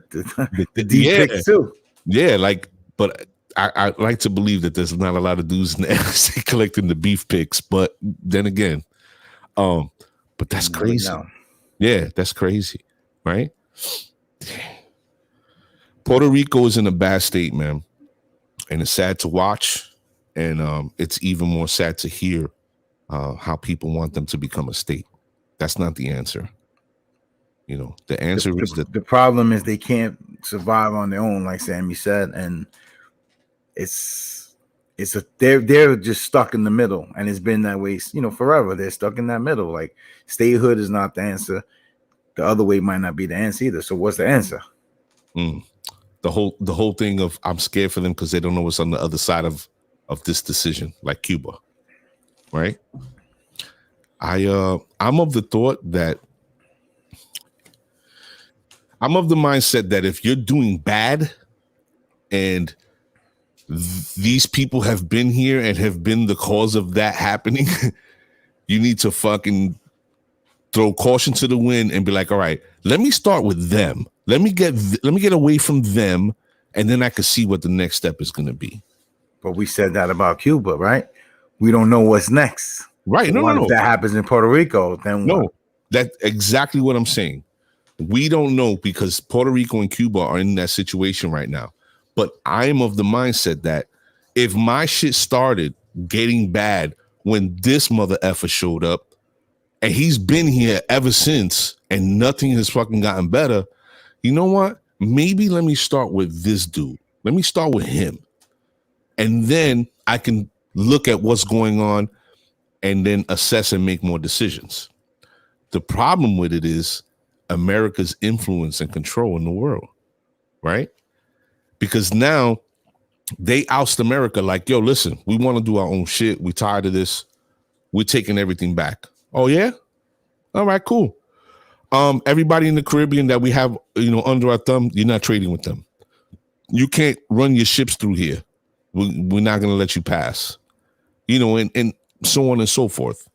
deep pics too. Yeah, like, but I like to believe that there's not a lot of dudes in the NSA collecting the beef pics, but then again, but that's crazy. Yeah, that's crazy, right? Puerto Rico is in a bad state, man, and it's sad to watch, and it's even more sad to hear how people want them to become a state. That's not the answer. You know, the answer is that the problem is they can't survive on their own, like Sammy said, and they're just stuck in the middle, and it's been that way, you know, forever. They're stuck in that middle. Like, statehood is not the answer. The other way might not be the answer either. So what's the answer? The whole thing of I'm scared for them because they don't know what's on the other side of this decision, like Cuba, right? I'm of the mindset that if you're doing bad and these people have been here and have been the cause of that happening, you need to fucking throw caution to the wind and be like, all right, let me start with them. Let me get away from them, and then I can see what the next step is going to be. But we said that about Cuba, right? We don't know what's next. Right. So no. If that happens in Puerto Rico, then no, what? That's exactly what I'm saying. We don't know because Puerto Rico and Cuba are in that situation right now. But I'm of the mindset that if my shit started getting bad when this mother effer showed up, and he's been here ever since, and nothing has fucking gotten better, you know what? Maybe let me start with this dude. Let me start with him. And then I can look at what's going on and then assess and make more decisions. The problem with it is America's influence and control in the world, right? Because now they oust America like, yo, listen, we want to do our own shit. We're tired of this. We're taking everything back. Oh, yeah? All right, cool. Everybody in the Caribbean that we have, you know, under our thumb, you're not trading with them. You can't run your ships through here. We're not going to let you pass, you know, and so on and so forth.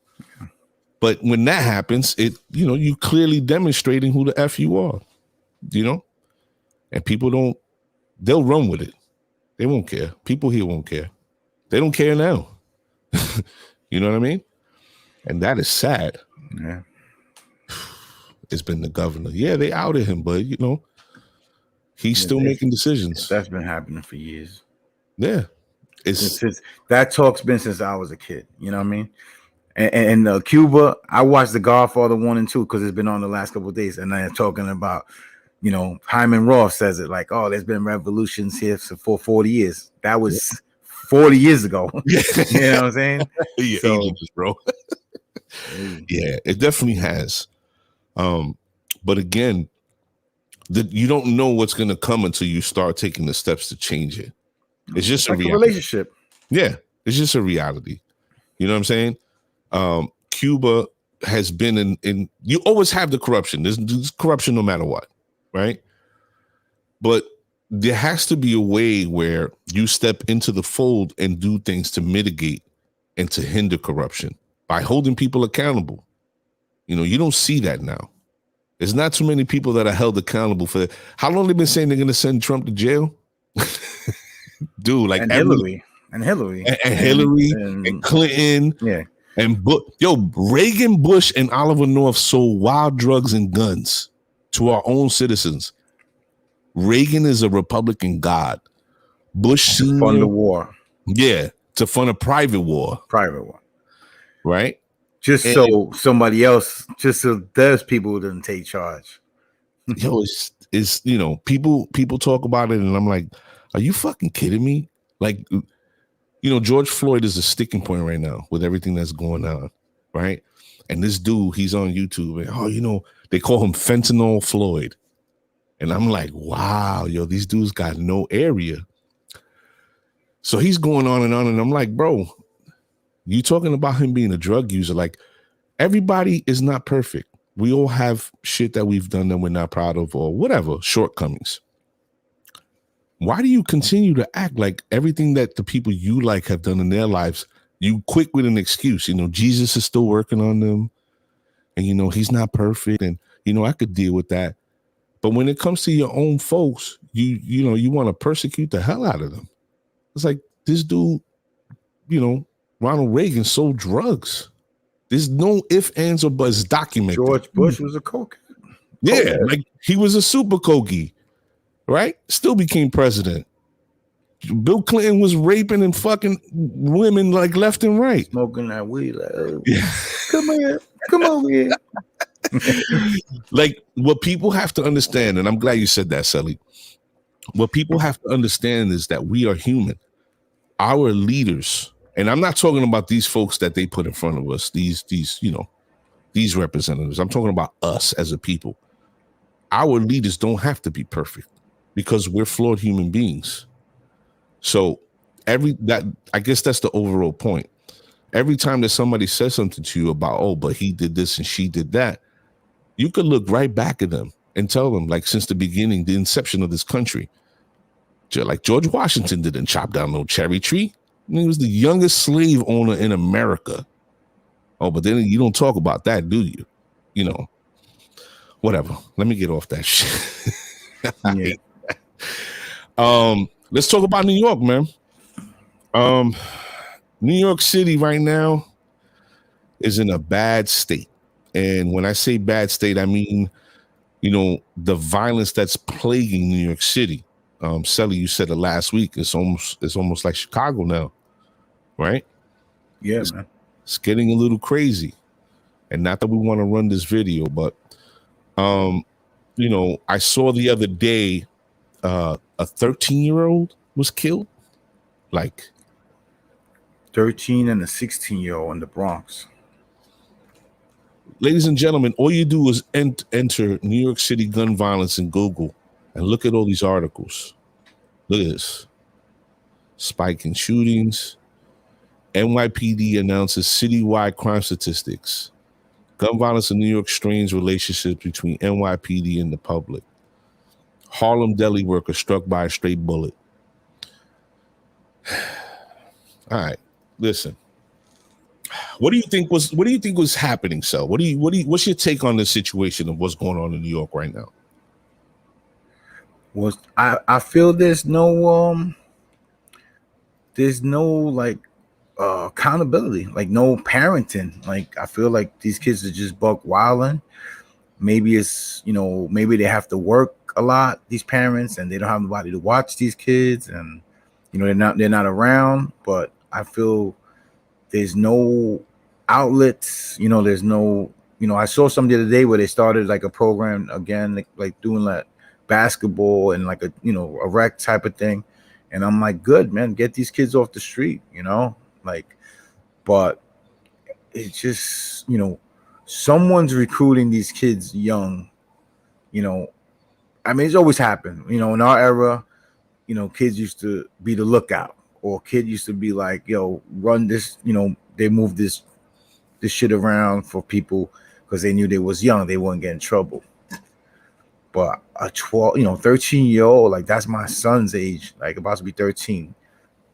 But when that happens, you clearly demonstrating who the F you are, you know, and people they'll run with it. They won't care. People here won't care. They don't care now. You know what I mean? And that is sad. Yeah. It's been the governor. Yeah, they outed him, but, you know, he's still making decisions. That's been happening for years. Yeah. That talk's been since I was a kid. You know what I mean? And Cuba, I watched The Godfather 1 and 2 because it's been on the last couple of days. And they're talking about, you know, Hyman Roth says it like, oh, there's been revolutions here for 40 years. That was 40 years ago. You know what I'm saying? Yeah, so, ages, bro. Yeah, it definitely has. But again, you don't know what's going to come until you start taking the steps to change it. It's just like a relationship. Yeah, it's just a reality. You know what I'm saying? Cuba has been in you always have the corruption. There's corruption no matter what, right? But there has to be a way where you step into the fold and do things to mitigate and to hinder corruption by holding people accountable. You know, you don't see that now. There's not too many people that are held accountable for that. How long they been saying they're going to send Trump to jail? Dude, like and Hillary and Clinton. Yeah. And Reagan, Bush, and Oliver North sold wild drugs and guns to our own citizens. Reagan is a Republican god. Bush Sr. fund the war. Yeah, to fund a private war. Right? Just so somebody else, just so there's people who didn't take charge. Yo, it's people talk about it, and I'm like, are you fucking kidding me? Like, George Floyd is a sticking point right now with everything that's going on, right? And this dude, he's on YouTube, and they call him Fentanyl Floyd. And I'm like, wow, these dudes got no area. So he's going on, and I'm like, bro, you talking about him being a drug user? Like, everybody is not perfect. We all have shit that we've done that we're not proud of, or whatever, shortcomings. Why do you continue to act like everything that the people you like have done in their lives, you quick with an excuse? Jesus is still working on them, and he's not perfect, and I could deal with that. But when it comes to your own folks, you want to persecute the hell out of them. It's like this dude, Ronald Reagan sold drugs. There's no ifs, ands, or buts documented. George Bush was a cokehead. Yeah, like he was a super cokie, right? Still became president. Bill Clinton was raping and fucking women like left and right. Smoking that weed. Like, oh, come over here. Like, what people have to understand, and I'm glad you said that, Sully. What people have to understand is that we are human. Our leaders, and I'm not talking about these folks that they put in front of us, these representatives. I'm talking about us as a people. Our leaders don't have to be perfect because we're flawed human beings. So I guess that's the overall point. Every time that somebody says something to you about, but he did this and she did that, you could look right back at them and tell them, like, since the beginning, the inception of this country, like George Washington didn't chop down no cherry tree. He was the youngest slave owner in America. Oh, but then you don't talk about that, do you? Whatever. Let me get off that shit. Yeah. Let's talk about New York, man. New York City right now is in a bad state. And when I say bad state, I mean, the violence that's plaguing New York City. Sally, you said it last week. It's almost like Chicago now, right? Yeah, man. It's getting a little crazy. And not that we want to run this video, but I saw the other day a 13-year-old was killed. Like 13 and a 16-year-old in the Bronx. Ladies and gentlemen, all you do is enter New York City gun violence in Google and look at all these articles. Look at this. Spike in shootings. NYPD announces citywide crime statistics. Gun violence in New York strains relationships between NYPD and the public. Harlem deli worker struck by a stray bullet. All right, listen. What do you think was happening, Sel? What's your take on this situation of what's going on in New York right now? I feel there's no like accountability, like no parenting. Like I feel like these kids are just buck wilding. Maybe it's maybe they have to work a lot, these parents, and they don't have nobody to watch these kids, and they're not around. But I feel there's no outlets. There's no. I saw some the other day where they started like a program again, like doing like basketball and like a rec type of thing, and I'm like, good man, get these kids off the street, but it's just someone's recruiting these kids young. I mean, it's always happened. In our era, kids used to be the lookout, or kid used to be like, yo, run this. They moved this shit around for people because they knew they was young, they wouldn't get in trouble. But a 13-year-old, like that's my son's age, like about to be 13.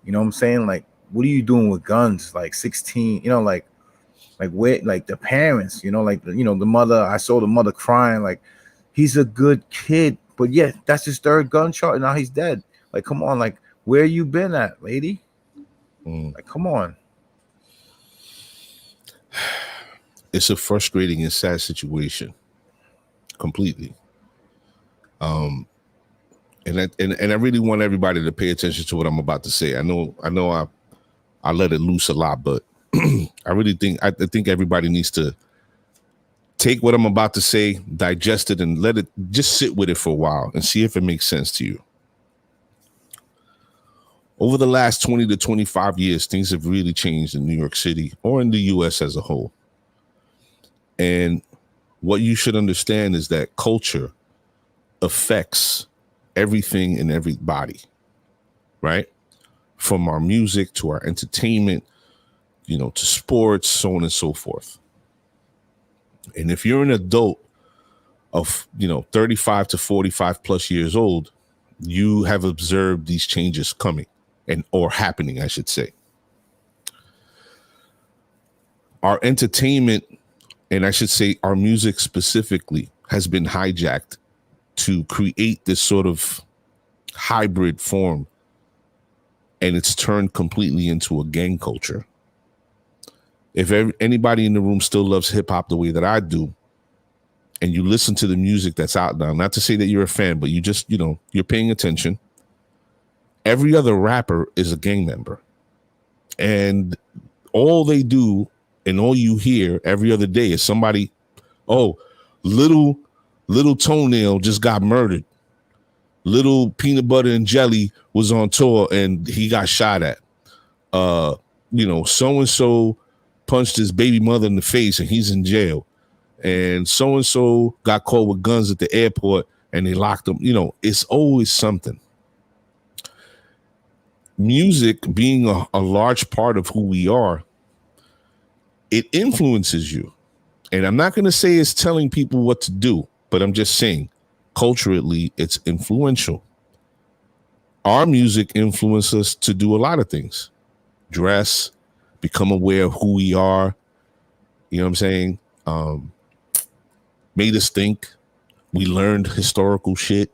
You know what I'm saying? Like, what are you doing with guns? Like 16, like where, like the parents, the mother, I saw the mother crying, like he's a good kid, but yeah, that's his third gunshot, and now he's dead. Like, come on, like, where you been at, lady? Like, come on. It's a frustrating and sad situation. Completely. And I really want everybody to pay attention to what I'm about to say. I know I let it loose a lot, but I think everybody needs to take what I'm about to say, digest it, and let it just sit with it for a while and see if it makes sense to you. Over the last 20 to 25 years, things have really changed in New York City or in the US as a whole. And what you should understand is that culture affects everything and everybody, right? From our music to our entertainment, to sports, so on and so forth. And if you're an adult of, 35 to 45 plus years old, you have observed these changes coming or happening, I should say. Our entertainment, and I should say our music specifically, has been hijacked to create this sort of hybrid form, and it's turned completely into a gang culture. If anybody in the room still loves hip hop the way that I do, and you listen to the music that's out now, not to say that you're a fan, but you just, you're paying attention. Every other rapper is a gang member. And all they do and all you hear every other day is somebody, little Toenail just got murdered. Little Peanut Butter and Jelly was on tour and he got shot at. So-and-so punched his baby mother in the face and he's in jail. And so-and-so got caught with guns at the airport and they locked him. It's always something. Music being a large part of who we are, it influences you. And I'm not going to say it's telling people what to do, but I'm just saying culturally it's influential. Our music influences us to do a lot of things. Dress, become aware of who we are. You know what I'm saying? Made us think. We learned historical shit.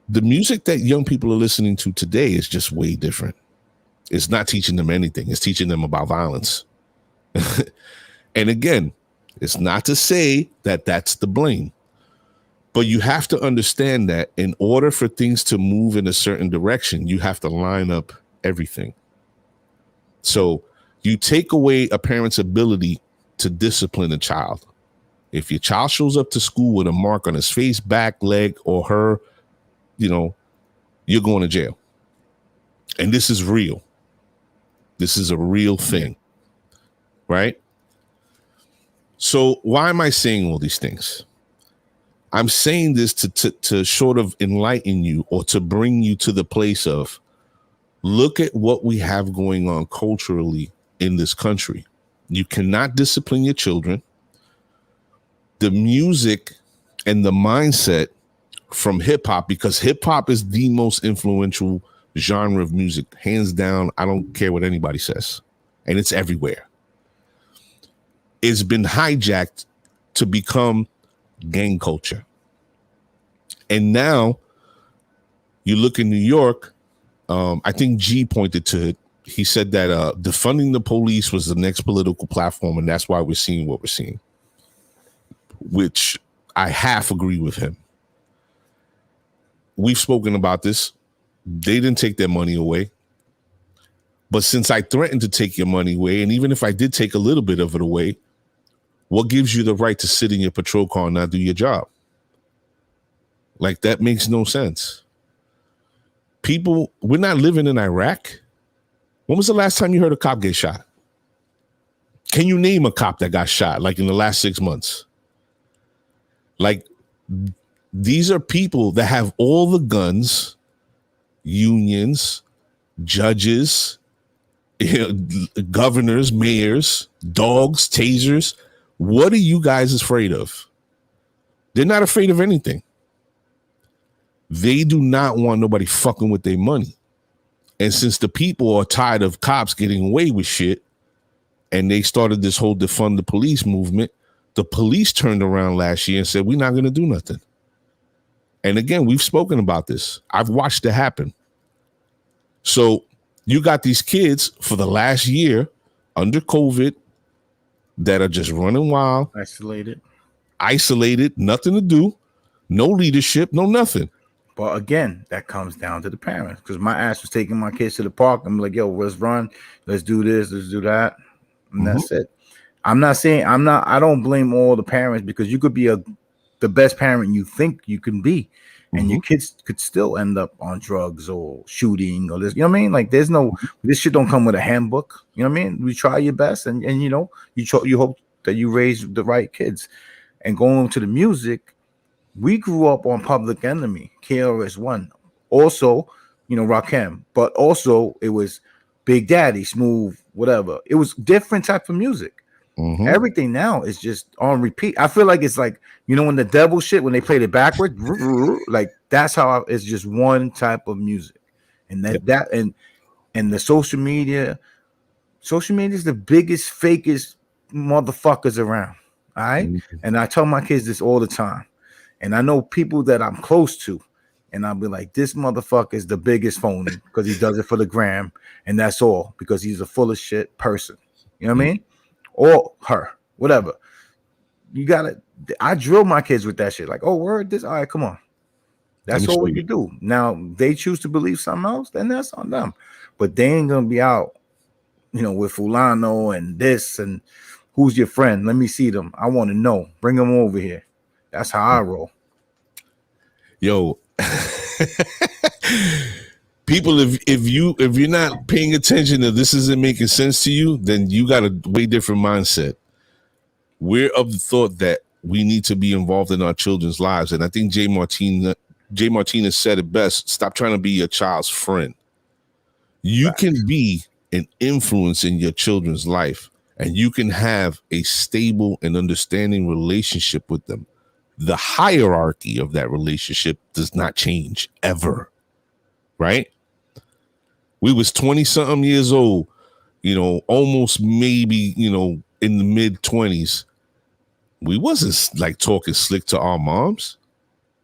The music that young people are listening to today is just way different. It's not teaching them anything. It's teaching them about violence. And again, it's not to say that that's the blame, but you have to understand that in order for things to move in a certain direction, you have to line up everything. So you take away a parent's ability to discipline a child. If your child shows up to school with a mark on his face, back, leg, or her, you're going to jail. And this is real. This is a real thing, right? So why am I saying all these things? I'm saying this to sort of enlighten you or to bring you to the place of look at what we have going on culturally in this country. You cannot discipline your children. The music and the mindset from hip hop, because hip hop is the most influential genre of music, hands down. I don't care what anybody says, and it's everywhere. It's been hijacked to become gang culture. And now you look in New York, I think G pointed to it. He said that defunding the police was the next political platform, and that's why we're seeing what we're seeing, which I half agree with him. We've spoken about this. They didn't take their money away. But since I threatened to take your money away, and even if I did take a little bit of it away, what gives you the right to sit in your patrol car and not do your job? Like, that makes no sense. People, we're not living in Iraq. When was the last time you heard a cop get shot? Can you name a cop that got shot, like in the last 6 months? Like, these are people that have all the guns, unions, judges, governors, mayors, dogs, tasers. What are you guys afraid of? They're not afraid of anything. They do not want nobody fucking with their money. And since the people are tired of cops getting away with shit, and they started this whole defund the police movement, The police turned around last year and said, we're not going to do nothing. And again, we've spoken about this. I've watched it happen. So you got these kids for the last year under COVID that are just running wild. Isolated, nothing to do, no leadership, no nothing. But again, that comes down to the parents. Because my ass was taking my kids to the park. I'm like, yo, let's run. Let's do this. Let's do that. And that's it. I don't blame all the parents, because you could be the best parent you think you can be. And your kids could still end up on drugs or shooting or this. You know what I mean? Like, this shit don't come with a handbook. You know what I mean? You try your best, and you know, you hope that you raise the right kids. And going to the music, we grew up on Public Enemy, KRS-One, also, you know, Rakim, but also it was Big Daddy, Smooth, whatever. It was different type of music. Everything now is just on repeat. I feel like it's like, you know, when the devil shit, when they played it backwards, like that's how it's just one type of music. And and the social media is the biggest, fakest motherfuckers around. All right. And I tell my kids this all the time. And I know people that I'm close to, and I'll be like, this motherfucker is the biggest phony because he does it for the gram, and that's all, because he's a full of shit person. You know what I mean? Or her, whatever. I drill my kids with that shit. Like, oh, word this. All right, come on. That's all we can do. Now, they choose to believe something else, then that's on them. But they ain't gonna be out, you know, with Fulano and this and who's your friend? Let me see them. I want to know. Bring them over here. That's how I roll. Yo, people, if you're not paying attention, if this isn't making sense to you, then you got a way different mindset. We're of the thought that we need to be involved in our children's lives, and I think Jay Martinez said it best. Stop trying to be your child's friend. You can be an influence in your children's life, and you can have a stable and understanding relationship with them. The hierarchy of that relationship does not change ever, right? We was 20-something years old, you know, almost maybe, you know, in the mid-20s. We wasn't like talking slick to our moms.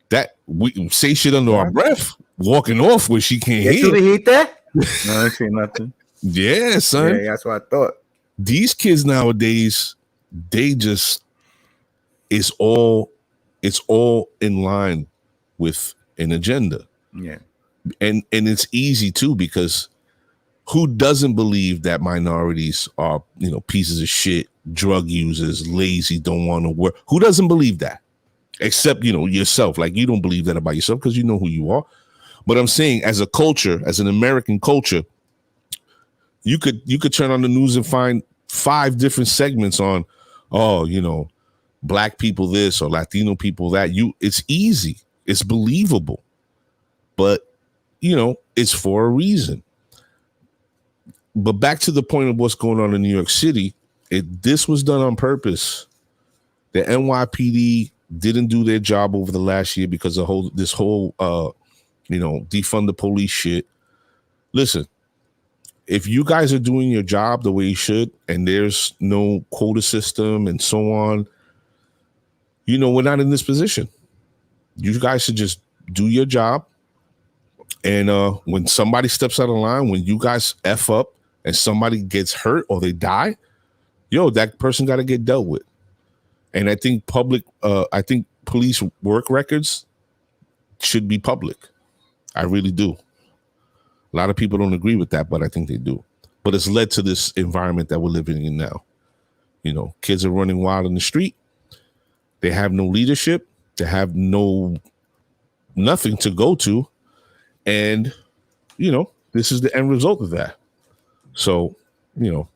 That we say shit under our breath, walking off where she can't hear. You hate that? No, I see nothing. Yeah, son. Yeah, that's what I thought. These kids nowadays, they just, it's all in line with an agenda. Yeah. And it's easy too, because who doesn't believe that minorities are, you know, pieces of shit, drug users, lazy, don't want to work? Who doesn't believe that? Except, you know, yourself. Like, you don't believe that about yourself because you know who you are. But I'm saying, as a culture, as an American culture, you could turn on the news and find 5 different segments on, oh, you know, Black people this or Latino people that. It's easy, it's believable, but you know, it's for a reason. But back to the point of what's going on in New York City, this was done on purpose. The NYPD didn't do their job over the last year because of this whole you know, defund the police shit. Listen, if you guys are doing your job the way you should, and there's no quota system and so on, you know, we're not in this position. You guys should just do your job. And when somebody steps out of line, when you guys F up and somebody gets hurt or they die, yo, that person got to get dealt with. And I think I think police work records should be public. I really do. A lot of people don't agree with that, but I think they do. But it's led to this environment that we're living in now. You know, kids are running wild in the street. They have no leadership. They have nothing to go to. And, you know, this is the end result of that. So, you know,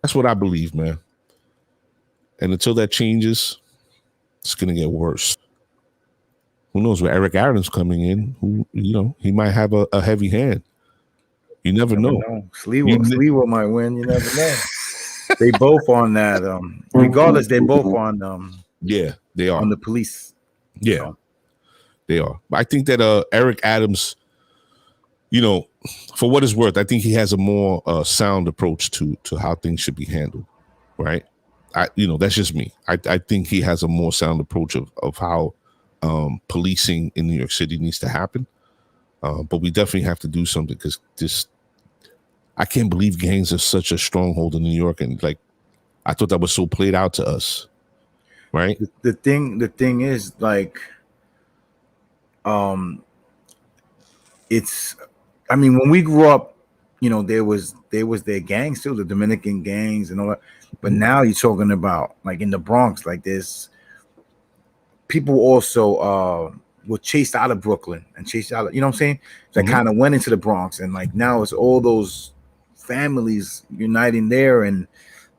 that's what I believe, man. And until that changes, it's going to get worse. Who knows where Eric Adams coming in? Who, you know, he might have a heavy hand. You never know. Sleewa might win. You never know. They both on that. Regardless, they both on. Yeah, they are on the police. Yeah, so. They are. I think that Eric Adams, you know, for what it's worth, I think he has a more sound approach to how things should be handled, right? That's just me. I think he has a more sound approach of how policing in New York City needs to happen. But we definitely have to do something because I can't believe gangs are such a stronghold in New York, and like I thought that was so played out to us, right? The thing is like, it's, I mean, when we grew up, there was their gangs too, the Dominican gangs and all that. But now you're talking about like in the Bronx, like there's people also were chased out of Brooklyn and chased out of, you know what I'm saying? That kind of went into the Bronx, and like now it's all those families uniting there, and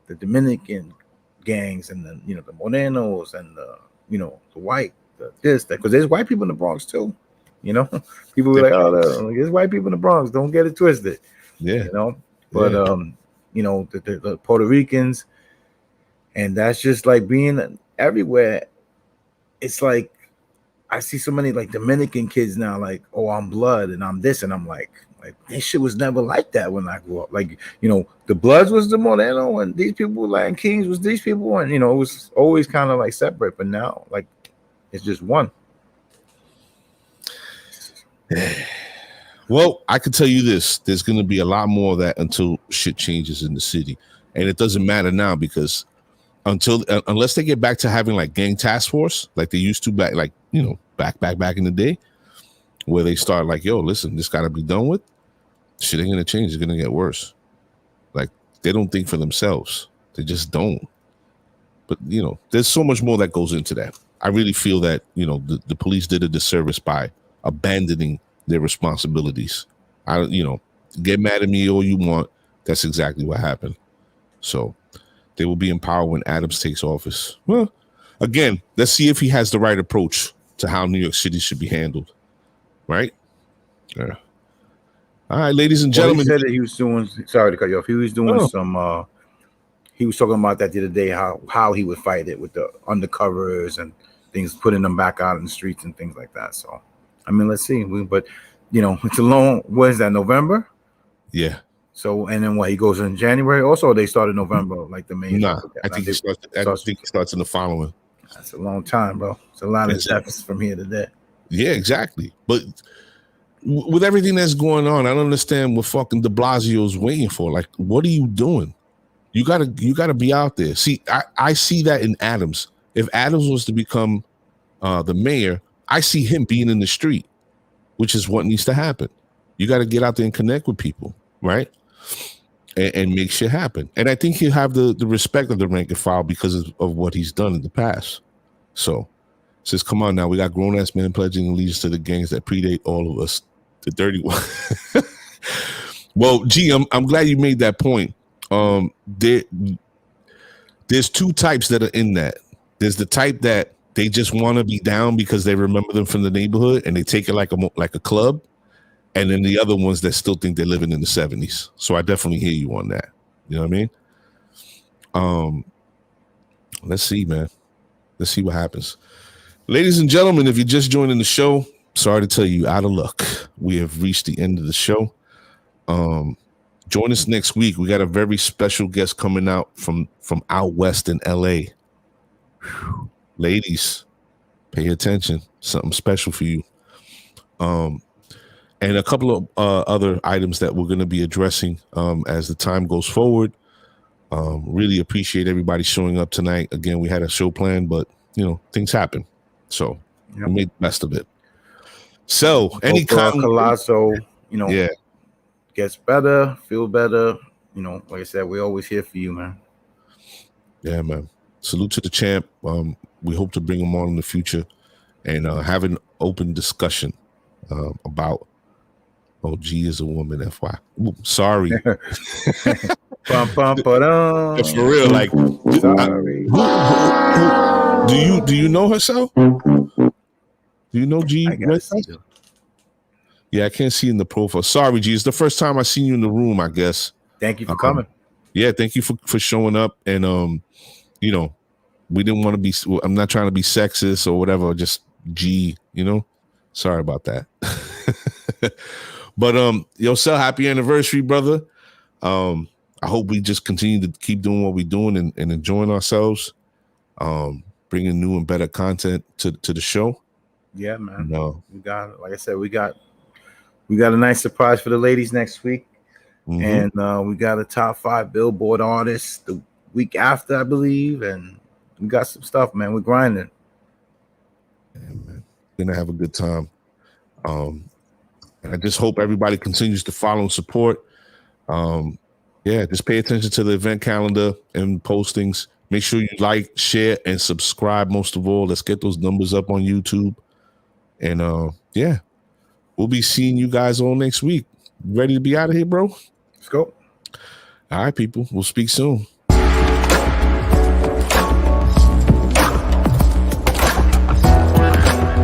the Dominican gangs and the the Morenos and the white this that, because there's white people in the Bronx too. People were like, oh, there's white people in the Bronx. Don't get it twisted. Yeah. But the Puerto Ricans, and that's just like being everywhere. It's like I see so many like Dominican kids now, like, oh, I'm blood and I'm this, and I'm like this shit was never like that when I grew up. Like, the Bloods was the Moreno, and these people Latin Kings was these people, and it was always kind of like separate. But now, like, it's just one. Well, I can tell you this: there's going to be a lot more of that until shit changes in the city, and it doesn't matter now because unless they get back to having like gang task force like they used to back in the day, where they start like, yo, listen, this got to be done with. Shit ain't going to change. It's going to get worse. Like they don't think for themselves. They just don't. But there's so much more that goes into that. I really feel that the police did a disservice by abandoning their responsibilities. Get mad at me all you want. That's exactly what happened. So they will be in power when Adams takes office. Well, again, let's see if he has the right approach to how New York City should be handled. Right? Yeah. All right, ladies and gentlemen. He said that he was doing, sorry to cut you off. He was doing some he was talking about that the other day, how he would fight it with the undercovers and things, putting them back out in the streets and things like that. So I mean, let's see. But it's a long. What is that? November? Yeah. So and then what? He goes in January. Also, they started November, like the May. Nah, I think he starts in the following. That's a long time, bro. It's a lot of steps from here to there. Yeah, exactly. But with everything that's going on, I don't understand what fucking De Blasio's waiting for. Like, what are you doing? You gotta be out there. See, I see that in Adams. If Adams was to become the mayor, I see him being in the street, which is what needs to happen. You got to get out there and connect with people, right? And make shit happen. And I think he'll have the respect of the rank and file because of what he's done in the past. So, says, come on now, we got grown-ass men pledging allegiance to the gangs that predate all of us, the dirty one. Well, gee, I'm glad you made that point. There's two types that are in that. There's the type that they just want to be down because they remember them from the neighborhood and they take it like a club. And then the other ones that still think they're living in the 70s. So I definitely hear you on that. You know what I mean? Let's see, man. Let's see what happens. Ladies and gentlemen, if you're just joining the show, sorry to tell you, out of luck. We have reached the end of the show. Join us next week. We got a very special guest coming out from out west in LA. Whew. Ladies, pay attention. Something special for you. And a couple of other items that we're going to be addressing as the time goes forward. Really appreciate everybody showing up tonight. Again, we had a show planned, but things happen. So we made the best of it. So any comment, Colosso, gets better, feel better. Like I said, we're always here for you, man. Yeah, man. Salute to the champ. We hope to bring him on in the future and have an open discussion about OG is a woman, FY. Ooh, sorry. Bum, bum, ba-dum. For real, like, sorry. Do you know herself? Do you know G? Yeah, I can't see in the profile. Sorry, G. It's the first time I seen you in the room, I guess. Thank you for coming. Yeah, thank you for showing up. And we didn't want to be. I'm not trying to be sexist or whatever. Just G. Sorry about that. But Sel, happy anniversary, brother. I hope we just continue to keep doing what we're doing and enjoying ourselves, bringing new and better content to the show. Yeah, man. No. We got, like I said, we got a nice surprise for the ladies next week. And we got a top 5 Billboard artist the week after, I believe. And we got some stuff, man. We're grinding. Yeah, man. Gonna have a good time. And I just hope everybody continues to follow and support. Yeah, just pay attention to the event calendar and postings. Make sure you like, share, and subscribe most of all. Let's get those numbers up on YouTube. And yeah, we'll be seeing you guys all next week. Ready to be out of here, bro? Let's go. All right, people. We'll speak soon.